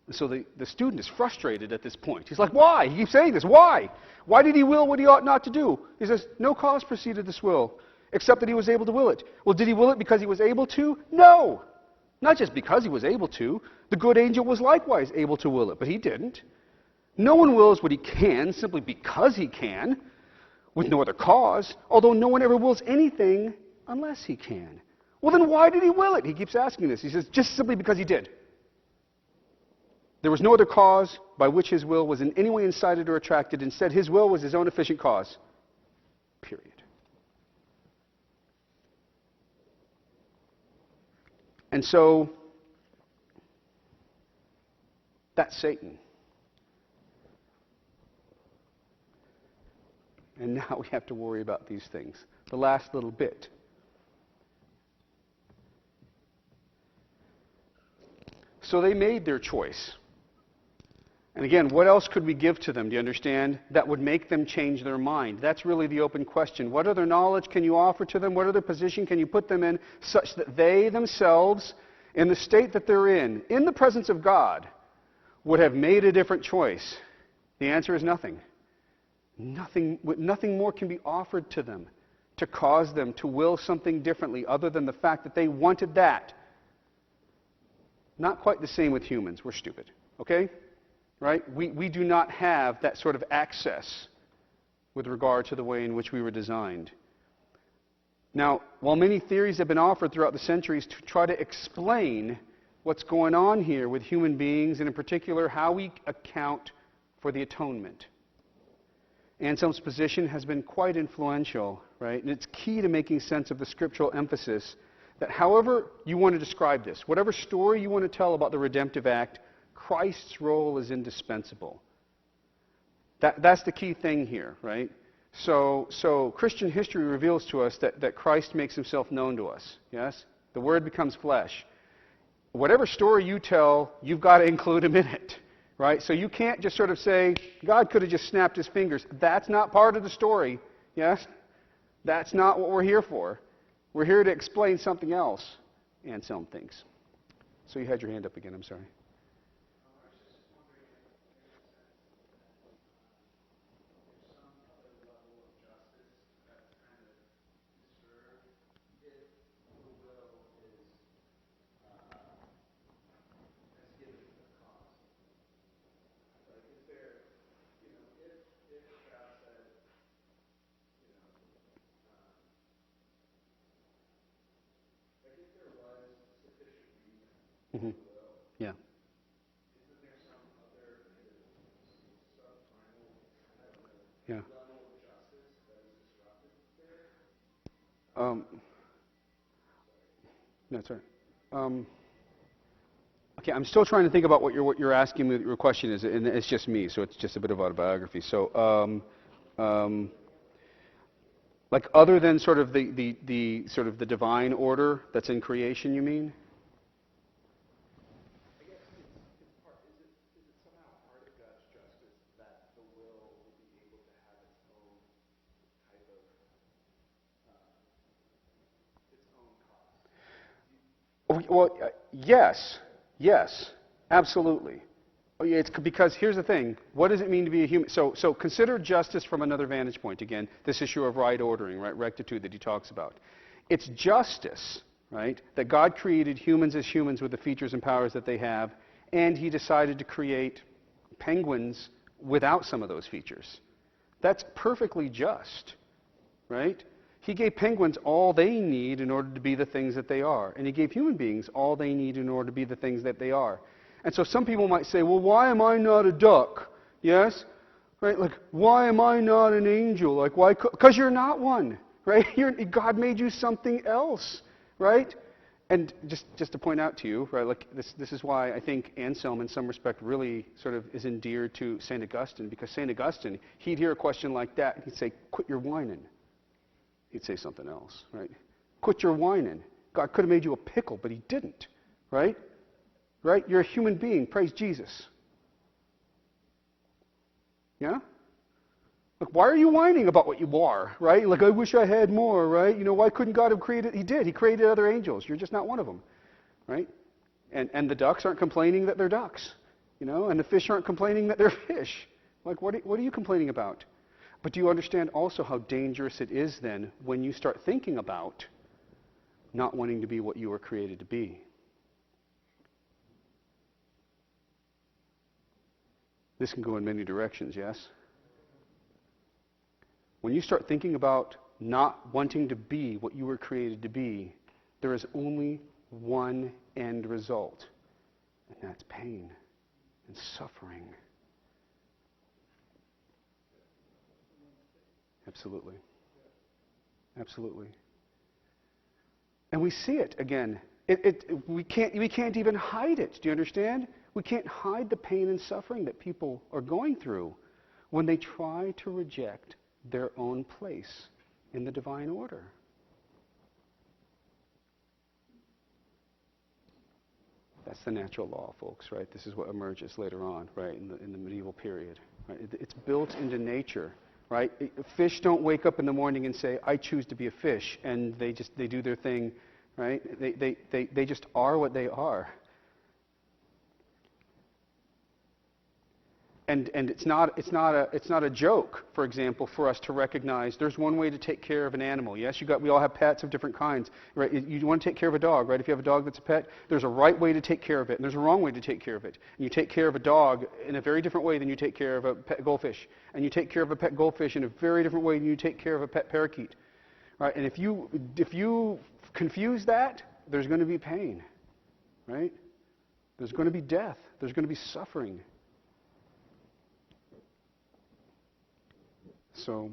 [SPEAKER 2] And so the student is frustrated at this point. He's like, why? He keeps saying this. Why? Why did he will what he ought not to do? He says, no cause preceded this will, except that he was able to will it. Well, did he will it because he was able to? No. Not just because he was able to. The good angel was likewise able to will it, but he didn't. No one wills what he can simply because he can, with no other cause, although no one ever wills anything unless he can. Well, then why did he will it? He keeps asking this. He says, just simply because he did. There was no other cause by which his will was in any way incited or attracted. Instead, his will was his own efficient cause. Period. And so, that's Satan. And now we have to worry about these things. The last little bit. So they made their choice. And again, what else could we give to them, do you understand, that would make them change their mind? That's really the open question. What other knowledge can you offer to them? What other position can you put them in such that they themselves, in the state that they're in the presence of God, would have made a different choice? The answer is nothing. Nothing more can be offered to them to cause them to will something differently other than the fact that they wanted that. Not quite the same with humans. We're stupid. Okay? Right? We do not have that sort of access with regard to the way in which we were designed. Now, while many theories have been offered throughout the centuries to try to explain what's going on here with human beings, and in particular how we account for the atonement, Anselm's position has been quite influential, right? And it's key to making sense of the scriptural emphasis that however you want to describe this, whatever story you want to tell about the Redemptive Act, Christ's role is indispensable. That's the key thing here, right? So Christian history reveals to us that Christ makes himself known to us, yes? The Word becomes flesh. Whatever story you tell, you've got to include him in it, right? So you can't just sort of say, God could have just snapped his fingers. That's not part of the story, yes? That's not what we're here for. We're here to explain something else, Anselm thinks. So you had your hand up again, I'm sorry. Mm-hmm. Yeah. Yeah. That's right. Okay, I'm still trying to think about what you're asking me. Your question is, and it's just me, so it's just a bit of autobiography. So, like other than sort of the sort of the divine order that's in creation, you mean? Well, yes, absolutely. Oh, yeah, it's because here's the thing. What does it mean to be a human? So consider justice from another vantage point. Again, this issue of right ordering, right, rectitude that he talks about. It's justice, right, that God created humans as humans with the features and powers that they have, and he decided to create penguins without some of those features. That's perfectly just, right? He gave penguins all they need in order to be the things that they are. And he gave human beings all they need in order to be the things that they are. And so some people might say, well, why am I not a duck? Yes? Right? Like, why am I not an angel? Like, why? Because you're not one. Right? God made you something else. Right? And just to point out to you, right, like this is why I think Anselm in some respect really sort of is endeared to St. Augustine, because St. Augustine, he'd hear a question like that, and he'd say, quit your whining. He'd say something else, right? Quit your whining. God could have made you a pickle, but he didn't, right? Right? You're a human being. Praise Jesus. Yeah? Look, why are you whining about what you are, right? Like, I wish I had more, right? You know, why couldn't God have created? He did. He created other angels. You're just not one of them, right? And the ducks aren't complaining that they're ducks, you know, and the fish aren't complaining that they're fish. Like, what are you complaining about? But do you understand also how dangerous it is then when you start thinking about not wanting to be what you were created to be? This can go in many directions, yes? When you start thinking about not wanting to be what you were created to be, there is only one end result, and that's pain and suffering. Absolutely. Absolutely. And we see it again. We can't even hide it. Do you understand? We can't hide the pain and suffering that people are going through when they try to reject their own place in the divine order. That's the natural law, folks, right? This is what emerges later on, right, in the medieval period. Right? It's built into nature. Right? Fish don't wake up in the morning and say, I choose to be a fish, and they do their thing, right? They just are what they are. And it's not a joke, for example, for us to recognize there's one way to take care of an animal. Yes, we all have pets of different kinds. Right? You want to take care of a dog, right? If you have a dog that's a pet, there's a right way to take care of it, and there's a wrong way to take care of it. And you take care of a dog in a very different way than you take care of a pet goldfish. And you take care of a pet goldfish in a very different way than you take care of a pet parakeet. Right? And if you confuse that, there's going to be pain. Right? There's going to be death. There's going to be suffering. So,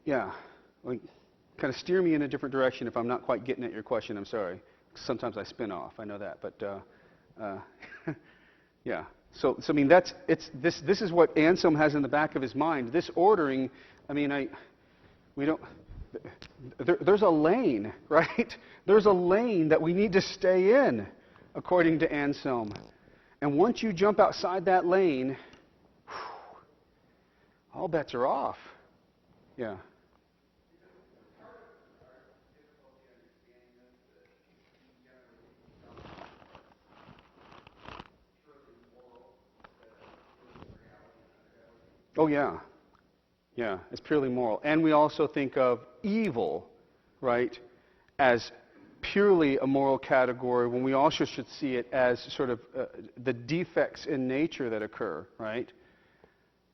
[SPEAKER 2] yeah, like, kind of steer me in a different direction if I'm not quite getting at your question. I'm sorry. Sometimes I spin off. I know that, but yeah. So I mean, this is what Anselm has in the back of his mind. This ordering, I mean, there's a lane, right? There's a lane that we need to stay in, according to Anselm. And once you jump outside that lane, all bets are off. Yeah. Oh, yeah. Yeah, it's purely moral. And we also think of evil, right, as purely a moral category when we also should see it as sort of the defects in nature that occur, right?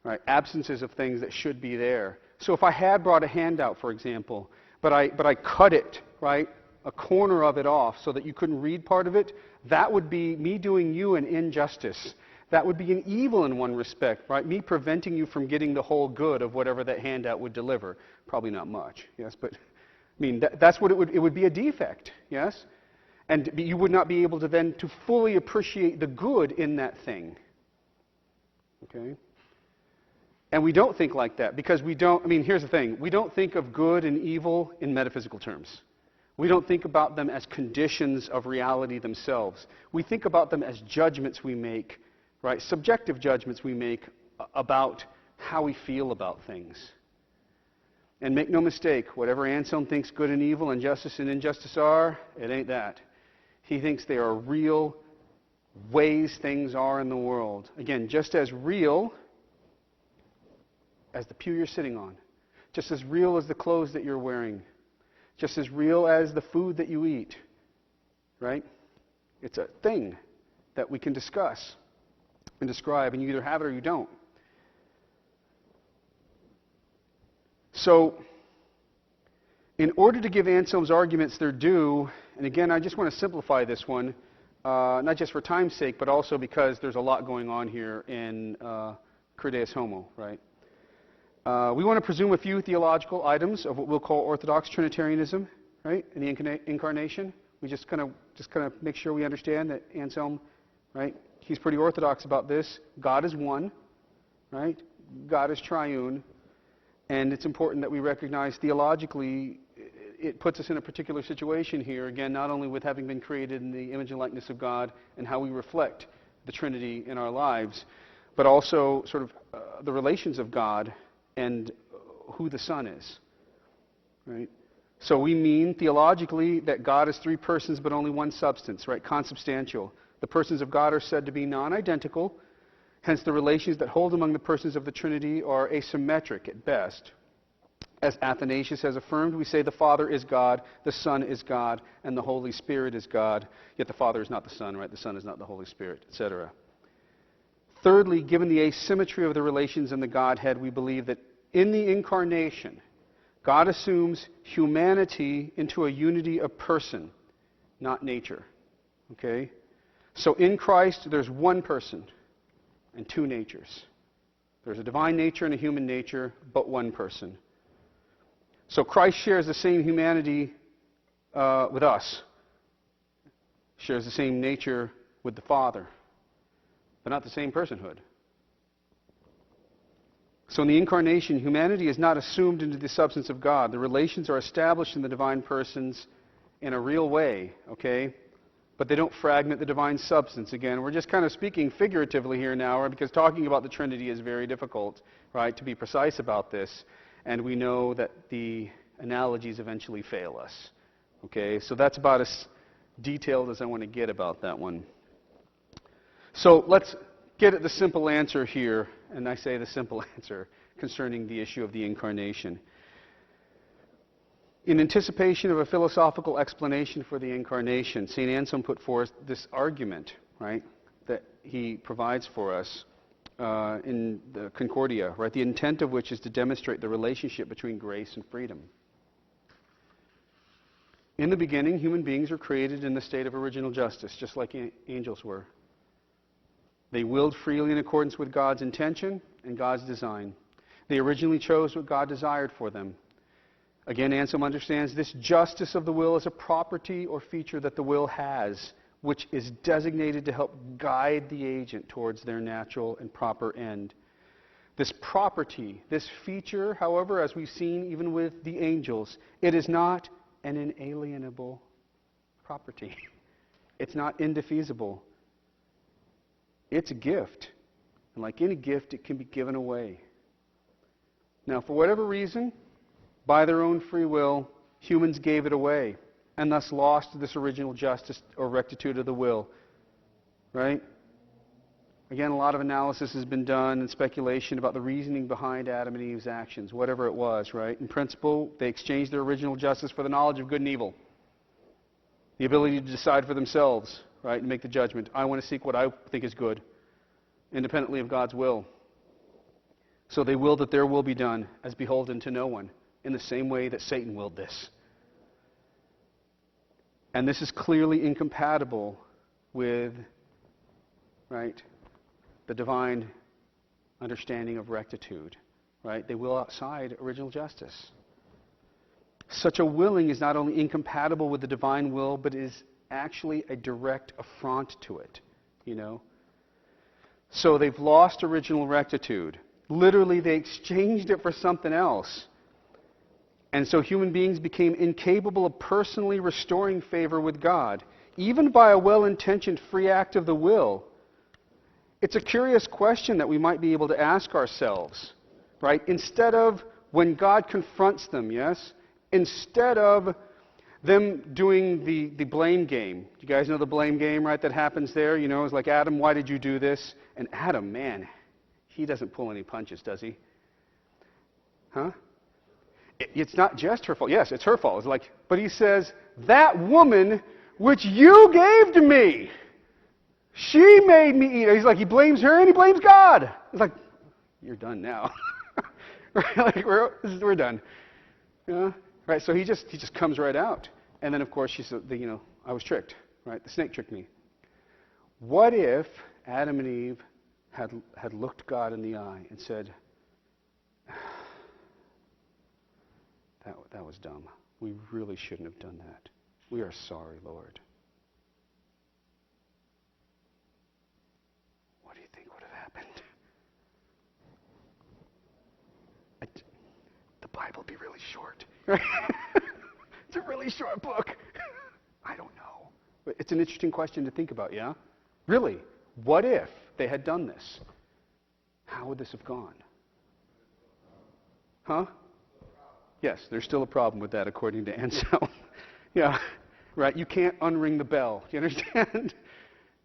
[SPEAKER 2] Right? Absences of things that should be there. So if I had brought a handout, for example, but I cut it, right, a corner of it off so that you couldn't read part of it, that would be me doing you an injustice. That would be an evil in one respect, right? Me preventing you from getting the whole good of whatever that handout would deliver. Probably not much, yes, but I mean, that's what it would be a defect, yes? And you would not be able to then to fully appreciate the good in that thing, okay? And we don't think like that because we don't, I mean, here's the thing. We don't think of good and evil in metaphysical terms. We don't think about them as conditions of reality themselves. We think about them as judgments we make, right? Subjective judgments we make about how we feel about things. And make no mistake, whatever Anselm thinks good and evil and justice and injustice are, it ain't that. He thinks they are real ways things are in the world. Again, just as real as the pew you're sitting on, just as real as the clothes that you're wearing, just as real as the food that you eat, right? It's a thing that we can discuss and describe, and you either have it or you don't. So, in order to give Anselm's arguments their due, and again, I just want to simplify this one, not just for time's sake, but also because there's a lot going on here in Credeus Homo, right? We want to presume a few theological items of what we'll call Orthodox Trinitarianism, right? In the Incarnation. We just kind of make sure we understand that Anselm, right? He's pretty orthodox about this. God is one, right? God is triune. And it's important that we recognize theologically it puts us in a particular situation here, again, not only with having been created in the image and likeness of God and how we reflect the Trinity in our lives, but also sort of the relations of God and who the Son is, right? So we mean theologically that God is three persons but only one substance, right? Consubstantial. The persons of God are said to be non-identical. Hence, the relations that hold among the persons of the Trinity are asymmetric at best. As Athanasius has affirmed, we say the Father is God, the Son is God, and the Holy Spirit is God. Yet the Father is not the Son, right? The Son is not the Holy Spirit, etc. Thirdly, given the asymmetry of the relations in the Godhead, we believe that in the Incarnation, God assumes humanity into a unity of person, not nature. Okay? So in Christ, there's one person and two natures. There's a divine nature and a human nature, but one person. So Christ shares the same humanity with us, shares the same nature with the Father, but not the same personhood. So in the Incarnation, humanity is not assumed into the substance of God. The relations are established in the divine persons in a real way, okay? But they don't fragment the divine substance. Again, we're just kind of speaking figuratively here now, because talking about the Trinity is very difficult, right, to be precise about this. And we know that the analogies eventually fail us. Okay, so that's about as detailed as I want to get about that one. So let's get at the simple answer here, and I say the simple answer concerning the issue of the Incarnation. In anticipation of a philosophical explanation for the Incarnation, St. Anselm put forth this argument, right, that he provides for us in the Concordia, right, the intent of which is to demonstrate the relationship between grace and freedom. In the beginning, human beings were created in the state of original justice, just like angels were. They willed freely in accordance with God's intention and God's design. They originally chose what God desired for them. Again, Anselm understands this justice of the will as a property or feature that the will has which is designated to help guide the agent towards their natural and proper end. This property, this feature, however, as we've seen even with the angels, it is not an inalienable property. It's not indefeasible. It's a gift. And like any gift, it can be given away. Now, for whatever reason, by their own free will, humans gave it away and thus lost this original justice or rectitude of the will. Right? Again, a lot of analysis has been done and speculation about the reasoning behind Adam and Eve's actions, whatever it was, right? In principle, they exchanged their original justice for the knowledge of good and evil. The ability to decide for themselves, right, and make the judgment. I want to seek what I think is good, independently of God's will. So they willed that their will be done as beholden to no one, in the same way that Satan willed this. And this is clearly incompatible with, right, the divine understanding of rectitude, right? They will outside original justice. Such a willing is not only incompatible with the divine will, but is actually a direct affront to it, you know? So they've lost original rectitude. Literally, they exchanged it for something else. And so human beings became incapable of personally restoring favor with God, even by a well-intentioned free act of the will. It's a curious question that we might be able to ask ourselves, right? Instead of when God confronts them, yes? Instead of them doing the blame game. You guys know the blame game, right, that happens there? You know, it's like, Adam, why did you do this? And Adam, man, he doesn't pull any punches, does he? Huh? It's not just her fault. Yes, it's her fault. It's like, but he says, that woman which you gave to me, she made me eat. He's like, he blames her and he blames God. It's like, you're done now. Right? Like, we're done. Yeah? Right? So he just comes right out. And then, of course, she said, you know, I was tricked. Right? The snake tricked me. What if Adam and Eve had looked God in the eye and said, that was dumb. We really shouldn't have done that. We are sorry, Lord. What do you think would have happened? The Bible would be really short. Right? It's a really short book. I don't know. But it's an interesting question to think about, yeah? Really, what if they had done this? How would this have gone? Huh? Yes, there's still a problem with that, according to Anselm. Yeah, right. You can't unring the bell. You understand?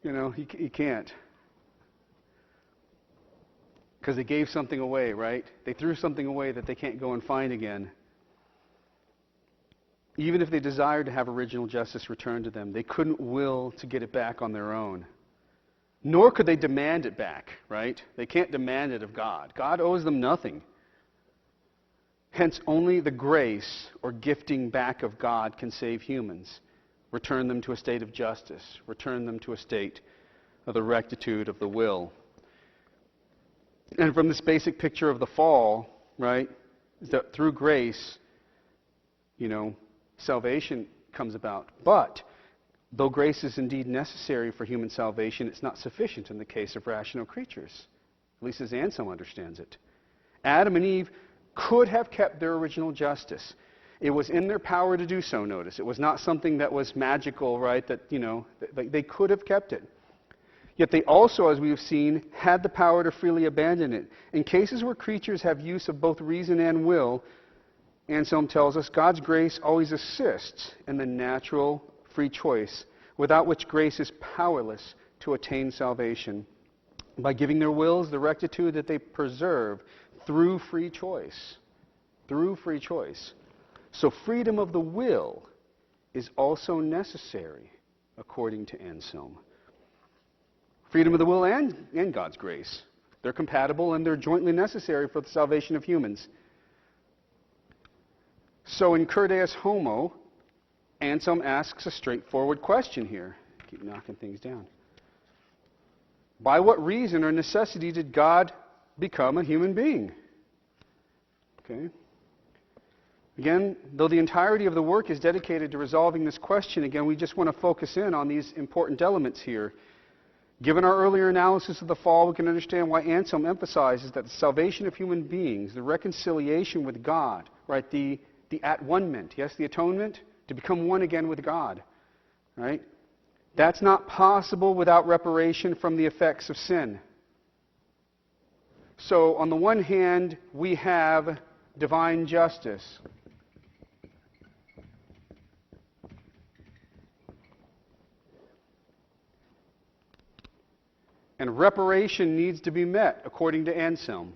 [SPEAKER 2] You know, you can't. Because they gave something away, right? They threw something away that they can't go and find again. Even if they desired to have original justice returned to them, they couldn't will to get it back on their own. Nor could they demand it back, right? They can't demand it of God. God owes them nothing. Hence, only the grace or gifting back of God can save humans, return them to a state of justice, return them to a state of the rectitude of the will. And from this basic picture of the fall, right, is that through grace, you know, salvation comes about. But though grace is indeed necessary for human salvation, it's not sufficient in the case of rational creatures, at least as Anselm understands it. Adam and Eve could have kept their original justice. It was in their power to do so, notice. It was not something that was magical, right, that, you know, they could have kept it. Yet they also, as we have seen, had the power to freely abandon it. In cases where creatures have use of both reason and will, Anselm tells us, God's grace always assists in the natural free choice, without which grace is powerless to attain salvation. By giving their wills the rectitude that they preserve through free choice. Through free choice. So freedom of the will is also necessary, according to Anselm. Freedom of the will and God's grace. They're compatible and they're jointly necessary for the salvation of humans. So in Cur Deus Homo, Anselm asks a straightforward question here. Keep knocking things down. By what reason or necessity did God become a human being? Okay. Again, though the entirety of the work is dedicated to resolving this question, again, we just want to focus in on these important elements here. Given our earlier analysis of the fall, we can understand why Anselm emphasizes that the salvation of human beings, the reconciliation with God, right, the at-one-ment, yes, the atonement, to become one again with God, right? That's not possible without reparation from the effects of sin. So, on the one hand, we have divine justice. And reparation needs to be met, according to Anselm.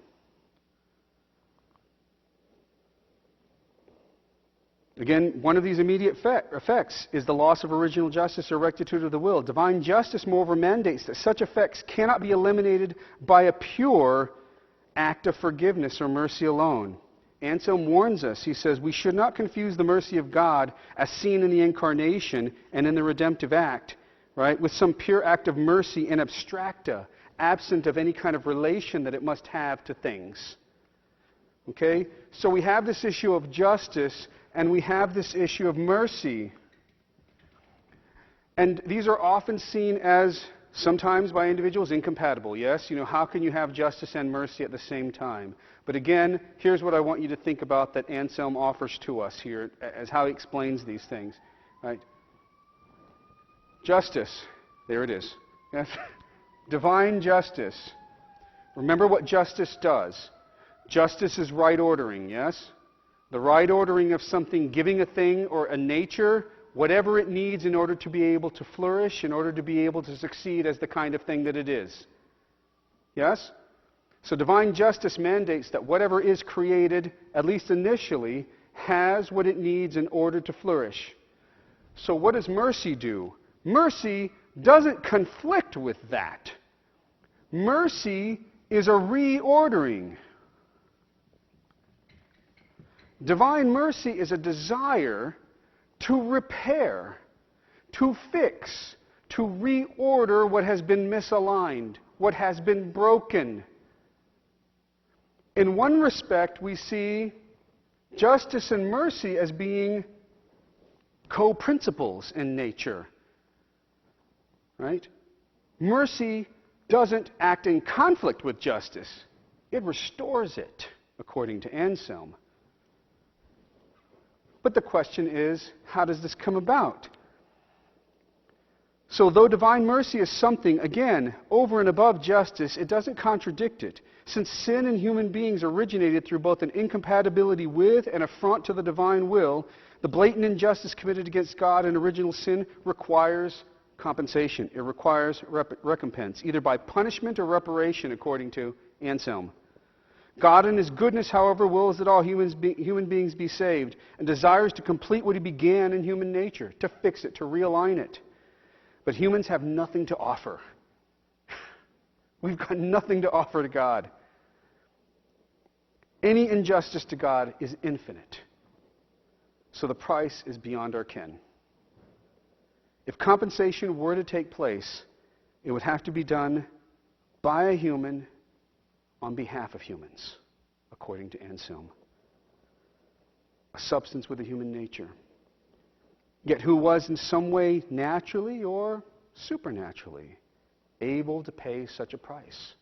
[SPEAKER 2] Again, one of these immediate effects is the loss of original justice or rectitude of the will. Divine justice, moreover, mandates that such effects cannot be eliminated by a pure act of forgiveness or mercy alone. Anselm warns us, he says, we should not confuse the mercy of God as seen in the Incarnation and in the Redemptive Act, right, with some pure act of mercy in abstracta, absent of any kind of relation that it must have to things. Okay? So we have this issue of justice, and we have this issue of mercy. And these are often seen as, sometimes by individuals, incompatible. Yes? How can you have justice and mercy at the same time? But again, here's what I want you to think about that Anselm offers to us here as how he explains these things. Right? Justice. There it is. Yes? Divine justice. Remember what justice does. Justice is right ordering, yes? The right ordering of something, giving a thing or a nature whatever it needs in order to be able to flourish, in order to be able to succeed as the kind of thing that it is. Yes? So divine justice mandates that whatever is created, at least initially, has what it needs in order to flourish. So what does mercy do? Mercy doesn't conflict with that. Mercy is a reordering. Divine mercy is a desire to repair, to fix, to reorder what has been misaligned, what has been broken. In one respect, we see justice and mercy as being co-principles in nature. Right? Mercy doesn't act in conflict with justice. It restores it, according to Anselm. But the question is, how does this come about? So though divine mercy is something, again, over and above justice, it doesn't contradict it. Since sin in human beings originated through both an incompatibility with and affront to the divine will, the blatant injustice committed against God and original sin requires compensation. It requires recompense, either by punishment or reparation, according to Anselm. God in His goodness, however, wills that all human beings be saved and desires to complete what He began in human nature, to fix it, to realign it. But humans have nothing to offer. We've got nothing to offer to God. Any injustice to God is infinite. So the price is beyond our ken. If compensation were to take place, it would have to be done by a human on behalf of humans, according to Anselm. A substance with a human nature. Yet who was in some way naturally or supernaturally able to pay such a price.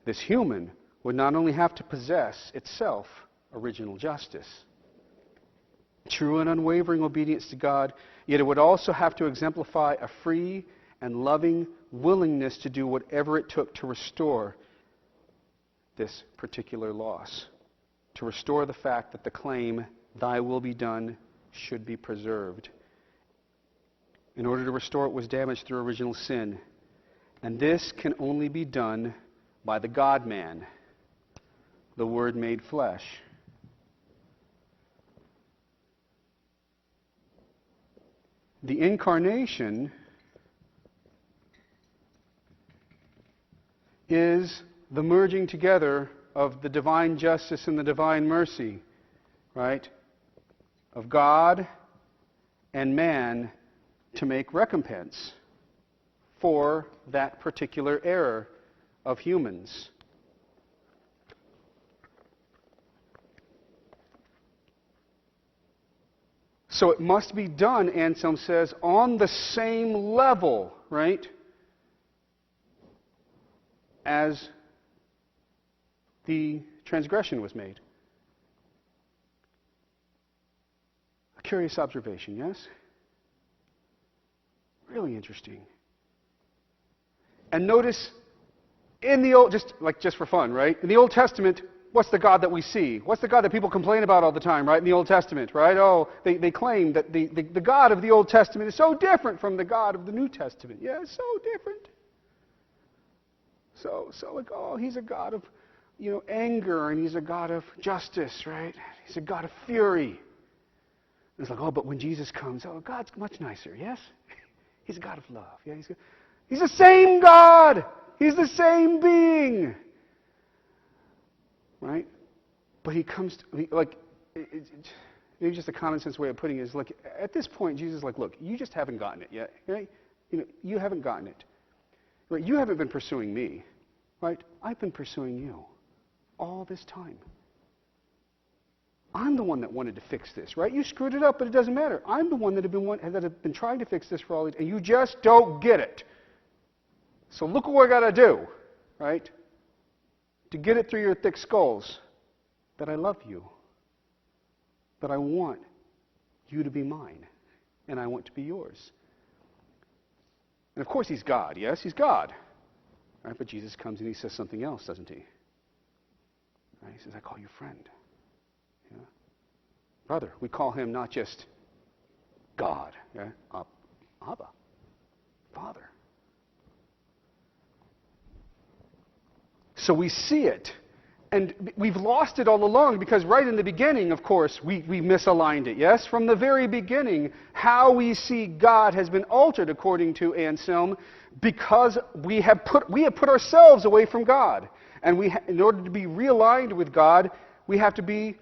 [SPEAKER 2] This human would not only have to possess itself original justice, true and unwavering obedience to God, yet it would also have to exemplify a free and loving willingness to do whatever it took to restore this particular loss, to restore the fact that the claim, "Thy will be done," should be preserved. In order to restore what was damaged through original sin. And this can only be done by the God-man, the Word made flesh. The Incarnation is the merging together of the divine justice and the divine mercy, right? Of God and man to make recompense for that particular error of humans. So it must be done, Anselm says, on the same level, right, as the transgression was made. A curious observation, yes? Really interesting. And notice, in the Old, just for fun, right? In the Old Testament, what's the God that we see? What's the God that people complain about all the time, right? In the Old Testament, right? Oh, they claim that the God of the Old Testament is so different from the God of the New Testament. Yeah, it's so different. So like, oh, he's a God of, anger, and he's a God of justice, right? He's a God of fury. And it's like, oh, but when Jesus comes, oh, God's much nicer, yes? He's a God of love. Yeah, he's the same God. He's the same being. Right? But he comes to, maybe just a common sense way of putting it is, like, at this point, Jesus is like, look, you just haven't gotten it yet. Right? You haven't gotten it. Right? You haven't been pursuing me. Right? I've been pursuing you all this time. I'm the one that wanted to fix this, right? You screwed it up, but it doesn't matter. I'm the one that have been trying to fix this for all these, and you just don't get it. So look what I got to do, right? To get it through your thick skulls that I love you, that I want you to be mine, and I want to be yours. And of course, he's God. Yes, he's God. Right? But Jesus comes and he says something else, doesn't he? Right? He says, I call you friend. Yeah? Brother, we call him not just God, yeah? Abba, Father. So we see it, and we've lost it all along because right in the beginning, of course, we misaligned it, yes? From the very beginning, how we see God has been altered, according to Anselm, because we have put ourselves away from God. And in order to be realigned with God, we have to be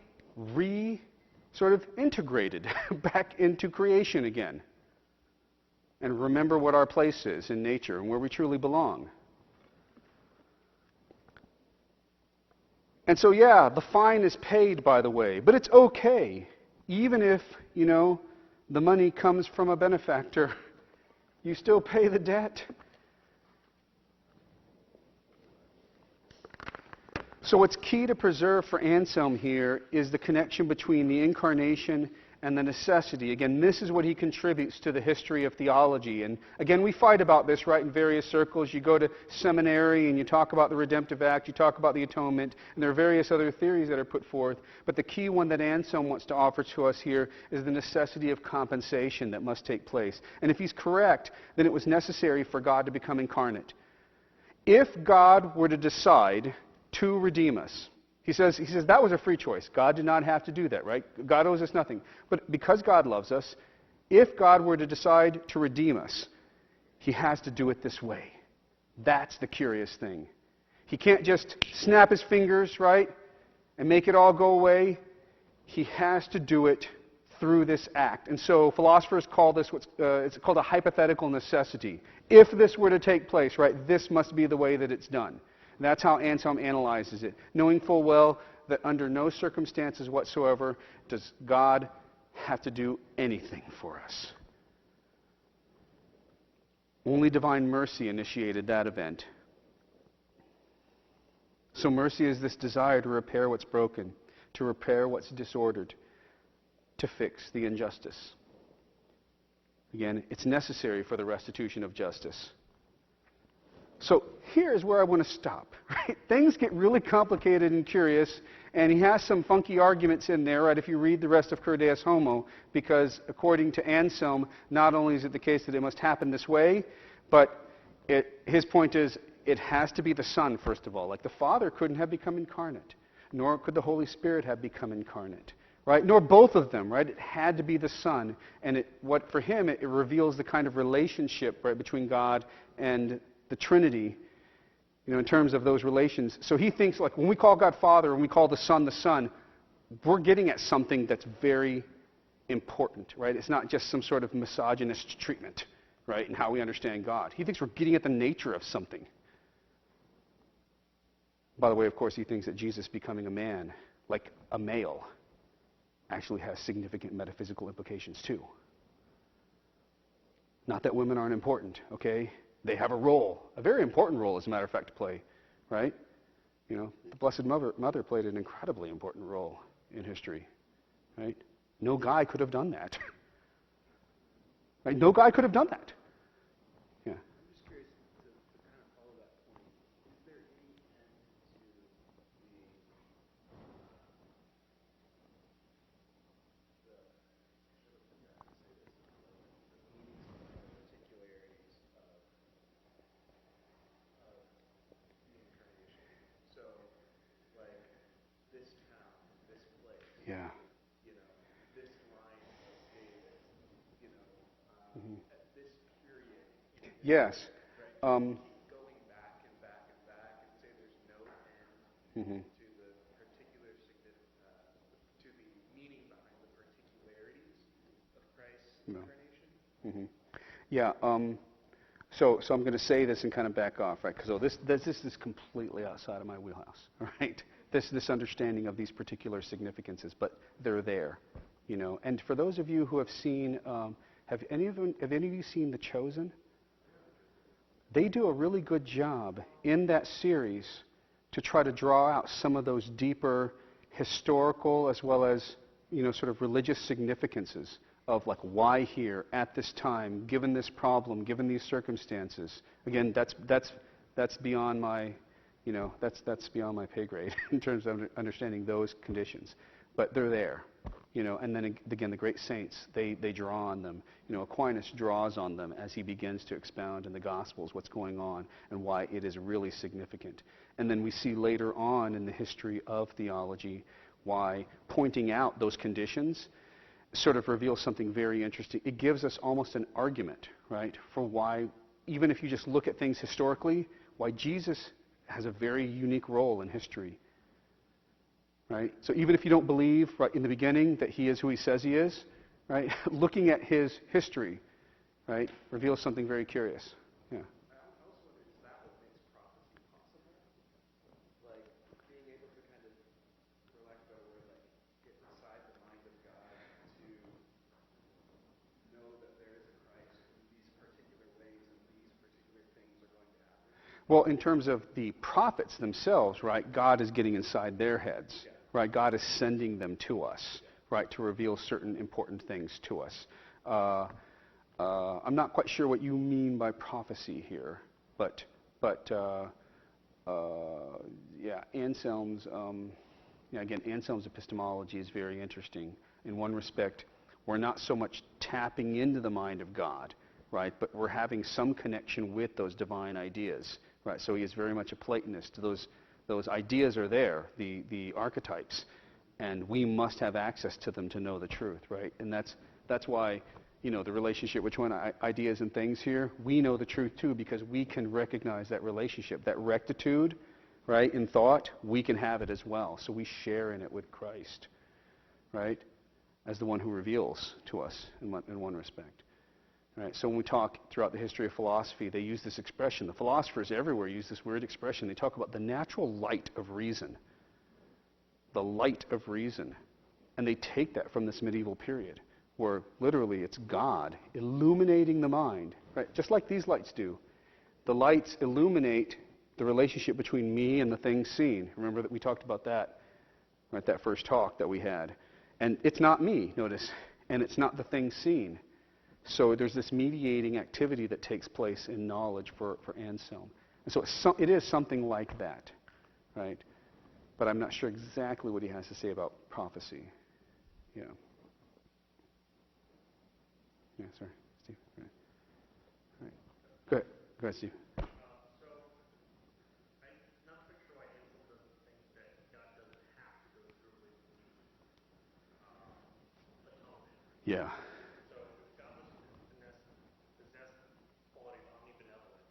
[SPEAKER 2] sort of integrated back into creation again. And remember what our place is in nature and where we truly belong. And so, yeah, the fine is paid, by the way, but it's okay. Even if, the money comes from a benefactor, you still pay the debt. So what's key to preserve for Anselm here is the connection between the Incarnation and the necessity. Again, this is what he contributes to the history of theology. And again, we fight about this, right, in various circles. You go to seminary and you talk about the Redemptive Act, you talk about the atonement, and there are various other theories that are put forth. But the key one that Anselm wants to offer to us here is the necessity of compensation that must take place. And if he's correct, then it was necessary for God to become incarnate. If God were to decide to redeem us, he says that was a free choice. God did not have to do that, right? God owes us nothing. But because God loves us, if God were to decide to redeem us, he has to do it this way. That's the curious thing. He can't just snap his fingers, right, and make it all go away. He has to do it through this act. And so philosophers call this it's called a hypothetical necessity. If this were to take place, right, this must be the way that it's done. And that's how Anselm analyzes it, knowing full well that under no circumstances whatsoever does God have to do anything for us. Only divine mercy initiated that event. So mercy is this desire to repair what's broken, to repair what's disordered, to fix the injustice. Again, it's necessary for the restitution of justice. So here's where I want to stop. Right? Things get really complicated and curious, and he has some funky arguments in there, right, if you read the rest of Cur Deus Homo, because according to Anselm, not only is it the case that it must happen this way, but his point is it has to be the Son, first of all. Like the Father couldn't have become incarnate, nor could the Holy Spirit have become incarnate. Right? Nor both of them, right? It had to be the Son. And for him, it reveals the kind of relationship, right, between God and the Trinity, in terms of those relations. So he thinks, like, when we call God Father and we call the Son, we're getting at something that's very important, right? It's not just some sort of misogynist treatment, right, in how we understand God. He thinks we're getting at the nature of something. By the way, of course, he thinks that Jesus becoming a man, like a male, actually has significant metaphysical implications too. Not that women aren't important, okay? They have a role, a very important role, as a matter of fact, to play, right? You know, the Blessed Mother played an incredibly important role in history, right? No guy could have done that. Right? No guy could have done that. Yeah.
[SPEAKER 4] I'm just curious to kind of follow that point. Is there any end to particularities of the Incarnation? So, like, this town, this place,
[SPEAKER 2] Yeah.
[SPEAKER 4] you know, this line of David, you know, at this period in history,
[SPEAKER 2] Yes.
[SPEAKER 4] right? Keep going back and back and back and say there's no end to the particular to the meaning behind the particularities of Christ's incarnation.
[SPEAKER 2] Yeah. So I'm going to say this and kind of back off, right? Because this is completely outside of my wheelhouse, right? This understanding of these particular significances, but they're there, you know. And for those of you who have seen, have any of you seen The Chosen? They do a really good job in that series to try to draw out some of those deeper historical as well as, you know, sort of religious significances of, like, why here at this time, given this problem, given these circumstances. Again, that's beyond my, you know, that's beyond my pay grade in terms of understanding those conditions. But they're there, you know. And then again, the great saints, they draw on them. You know, Aquinas draws on them as he begins to expound in the Gospels what's going on and why it is really significant. And then we see later on in the history of theology why pointing out those conditions sort of reveals something very interesting. It gives us almost an argument, right, for why, even if you just look at things historically, why Jesus has a very unique role in history, right? So even if you don't believe right in the beginning that he is who he says he is, right, looking at his history, right, reveals something very curious. Yeah.
[SPEAKER 4] I also wonder, is that what makes prophecy possible? Like, being able to kind of, for lack of a better word, like, get inside the mind of God to know that there is a Christ in these particular ways and these particular things are going to happen.
[SPEAKER 2] Well, in terms of the prophets themselves, right, God is getting inside their heads, right? God is sending them to us, right, to reveal certain important things to us. I'm not quite sure what you mean by prophecy here, but yeah, Anselm's, again, Anselm's epistemology is very interesting. In one respect, we're not so much tapping into the mind of God, right, but we're having some connection with those divine ideas, right? So he is very much a Platonist. Those ideas are there, the archetypes, and we must have access to them to know the truth, right? And that's why, you know, the relationship between ideas and things here, we know the truth too because we can recognize that relationship, that rectitude, right, in thought, we can have it as well. So we share in it with Christ, right, as the one who reveals to us in one respect. Right, so when we talk throughout the history of philosophy, they use this expression. The philosophers everywhere use this weird expression. They talk about the natural light of reason. The light of reason. And they take that from this medieval period where literally it's God illuminating the mind, right? Just like these lights do. The lights illuminate the relationship between me and the things seen. Remember that we talked about that, right, that first talk that we had. And it's not me, notice, and it's not the things seen. So there's this mediating activity that takes place in knowledge for Anselm. And so it is something like that, right? But I'm not sure exactly what he has to say about prophecy. Yeah. Yeah, sorry, Steve. All right. Go ahead, Steve.
[SPEAKER 5] I'm not quite sure why Anselm doesn't think that God doesn't have to go through with the atonement.
[SPEAKER 2] Yeah.
[SPEAKER 5] So if God was to possess the quality of omnibenevolence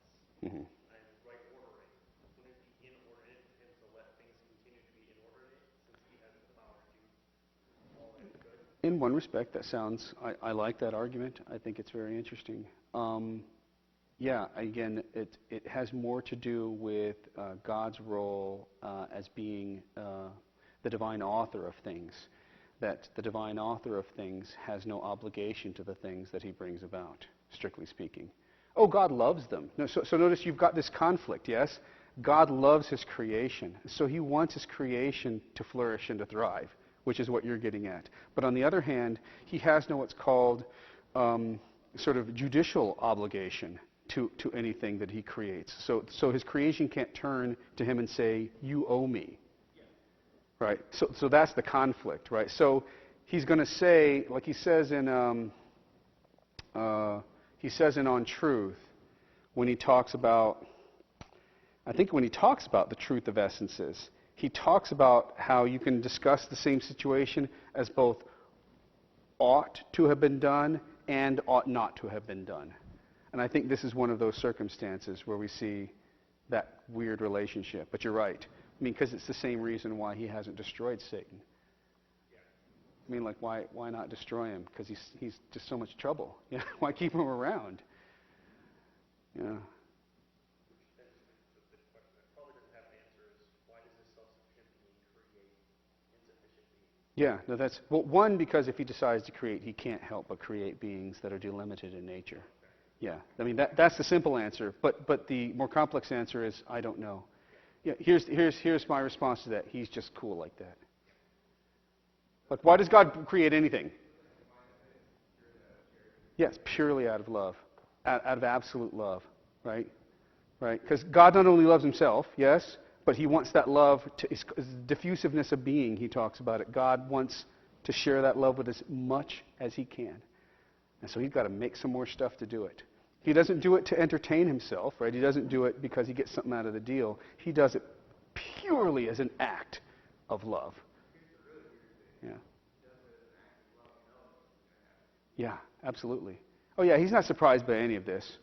[SPEAKER 2] Mm-hmm.
[SPEAKER 5] and right ordering, wouldn't it be inordinate for him to let things continue to be inordinate since he has the power to do all that he could?
[SPEAKER 2] In one respect, that sounds, I like that argument. I think it's very interesting. Yeah, again, it has more to do with God's role as being the divine author of things that the divine author of things has no obligation to the things that he brings about, strictly speaking. Oh, God loves them. No, so notice you've got this conflict, yes? God loves his creation, so he wants his creation to flourish and to thrive, which is what you're getting at. But on the other hand, he has no what's called sort of judicial obligation to anything that he creates. So his creation can't turn to him and say, you owe me. Right? So that's the conflict, right? So he's going to say, like he says in On Truth, when he talks about, I think when he talks about the truth of essences, he talks about how you can discuss the same situation as both ought to have been done and ought not to have been done. And I think this is one of those circumstances where we see that weird relationship. But you're right. I mean, because it's the same reason why he hasn't destroyed Satan. I mean, like, why not destroy him? Because he's just so much trouble. Yeah, why keep him around? Yeah.
[SPEAKER 5] The question that probably doesn't have an answer is, why does this self-sufficient being create insufficient beings?
[SPEAKER 2] Yeah, no, that's, well, one, because if he decides to create, he can't help but create beings that are delimited in nature. Yeah, I mean, that's the simple answer. But the more complex answer is, I don't know. Yeah, here's my response to that. He's just cool like that. Like, why does God create anything? Yes, purely out of love, out of absolute love, right? Right? Because God not only loves himself, yes, but he wants that love to, it's diffusiveness of being, he talks about it. God wants to share that love with as much as he can. And so he's got to make some more stuff to do it. He doesn't do it to entertain himself, right? He doesn't do it because he gets something out of the deal. He does it purely as an act of love. Yeah. Yeah, absolutely. Oh yeah, he's not surprised by any of this.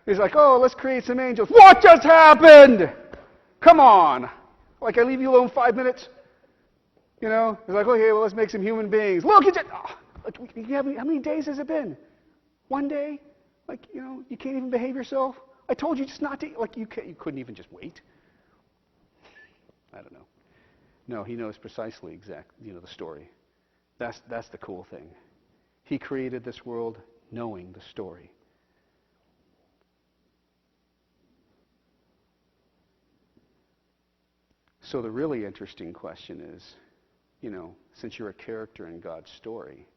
[SPEAKER 2] He's like, oh, let's create some angels. What just happened? Come on. Like, I leave you alone 5 minutes? You know? He's like, okay, well, let's make some human beings. Look, it's just, how many days has it been? 1 day? Like, you know, you can't even behave yourself? I told you just not to, like, you couldn't even just wait? I don't know. No, he knows precisely the story. That's the cool thing. He created this world knowing the story. So the really interesting question is, you know, since you're a character in God's story,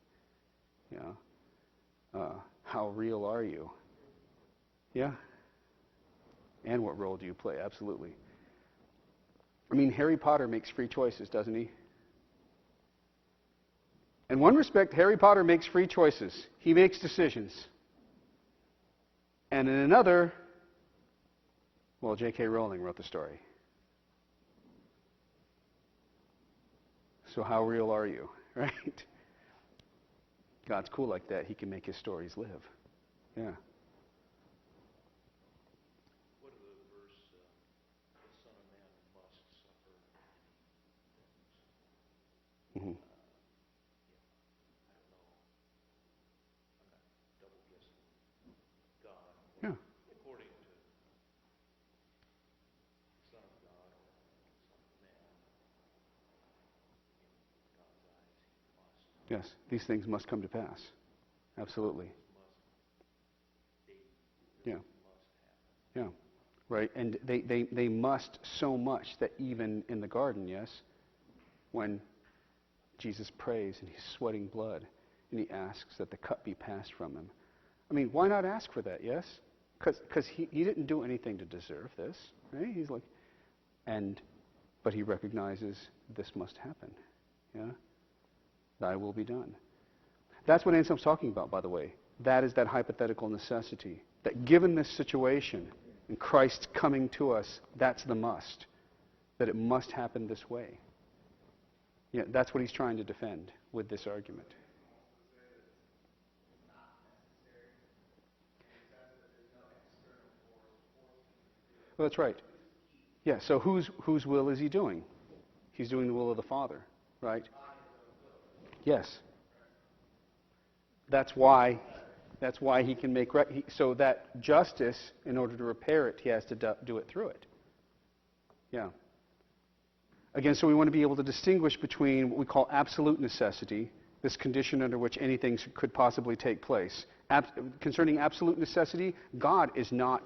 [SPEAKER 2] how real are you? Yeah? And what role do you play? Absolutely. I mean, Harry Potter makes free choices, doesn't he? In one respect, Harry Potter makes free choices. He makes decisions. And in another, well, J.K. Rowling wrote the story. So how real are you, right? God's cool like that. He can make his stories live. Yeah.
[SPEAKER 4] What of the verse, the Son of Man must suffer many things?
[SPEAKER 2] Mm-hmm.
[SPEAKER 4] I don't know. I'm not double guessing God.
[SPEAKER 2] Yeah.
[SPEAKER 4] According to Son of God or Son of Man, in God's eyes, he must.
[SPEAKER 2] Yes, these things must come to pass. Absolutely. Yeah. Yeah. Right. And they must so much that even in the garden, yes, when Jesus prays and he's sweating blood and he asks that the cup be passed from him. I mean, why not ask for that, yes? Because he didn't do anything to deserve this, right? He's like, but he recognizes this must happen. Yeah? Thy will be done. That's what Anselm's talking about, by the way. That is that hypothetical necessity. That given this situation, and Christ coming to us, that's the must. That it must happen this way. Yeah, that's what he's trying to defend with this argument. Well, that's right. Yeah, so whose will is he doing? He's doing the will of the Father, right? Yes. That's why he can make... so that justice, in order to repair it, he has to do it through it. Yeah. Again, so we want to be able to distinguish between what we call absolute necessity, this condition under which anything could possibly take place. Concerning absolute necessity, God is not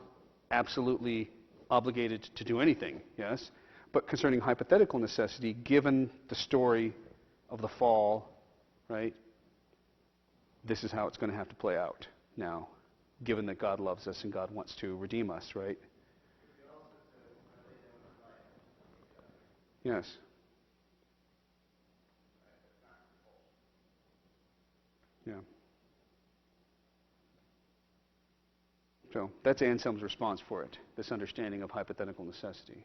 [SPEAKER 2] absolutely obligated to do anything, yes? But concerning hypothetical necessity, given the story of the fall, right, this is how it's going to have to play out now, given that God loves us and God wants to redeem us, right? Yes. Yeah. So that's Anselm's response for it, this understanding of hypothetical necessity.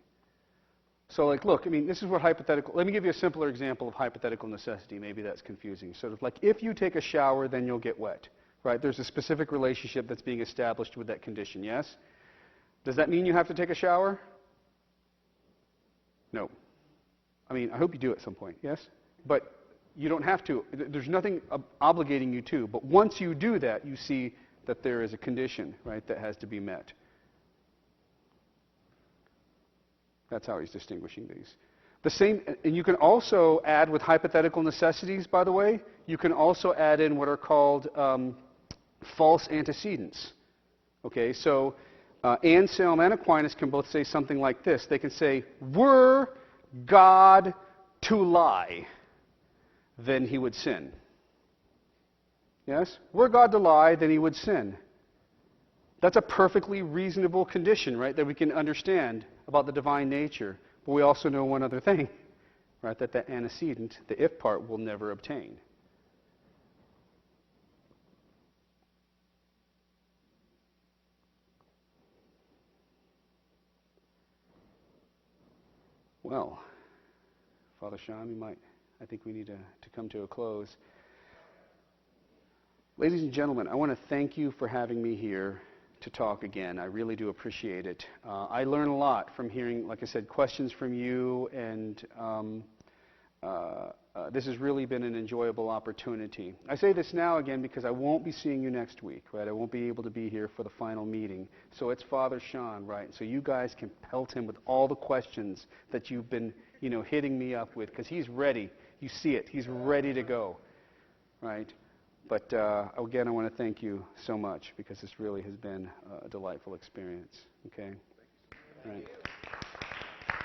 [SPEAKER 2] So like, look, I mean, this is what hypothetical, let me give you a simpler example of hypothetical necessity. Maybe that's confusing. Sort of like, if you take a shower, then you'll get wet, right? There's a specific relationship that's being established with that condition, yes? Does that mean you have to take a shower? No. I mean, I hope you do at some point, yes? But you don't have to. There's nothing obligating you to. But once you do that, you see that there is a condition, right, that has to be met. That's how he's distinguishing these. The same, and you can also add with hypothetical necessities, by the way, you can also add in what are called false antecedents. Okay, so Anselm and Aquinas can both say something like this. They can say, were God to lie, then he would sin. Yes? Were God to lie, then he would sin. That's a perfectly reasonable condition, right, that we can understand about the divine nature. But we also know one other thing, right, that the antecedent, the if part, will never obtain. Well, Father Sean, I think we need to come to a close. Ladies and gentlemen, I want to thank you for having me here to talk again. I really do appreciate it. I learn a lot from hearing, like I said, questions from you, and this has really been an enjoyable opportunity. I say this now again because I won't be seeing you next week, right? I won't be able to be here for the final meeting. So it's Father Sean, right? So you guys can pelt him with all the questions that you've been, hitting me up with, because he's ready. You see it. He's ready to go, right? But again, I want to thank you so much, because this really has been a delightful experience. Okay? All right.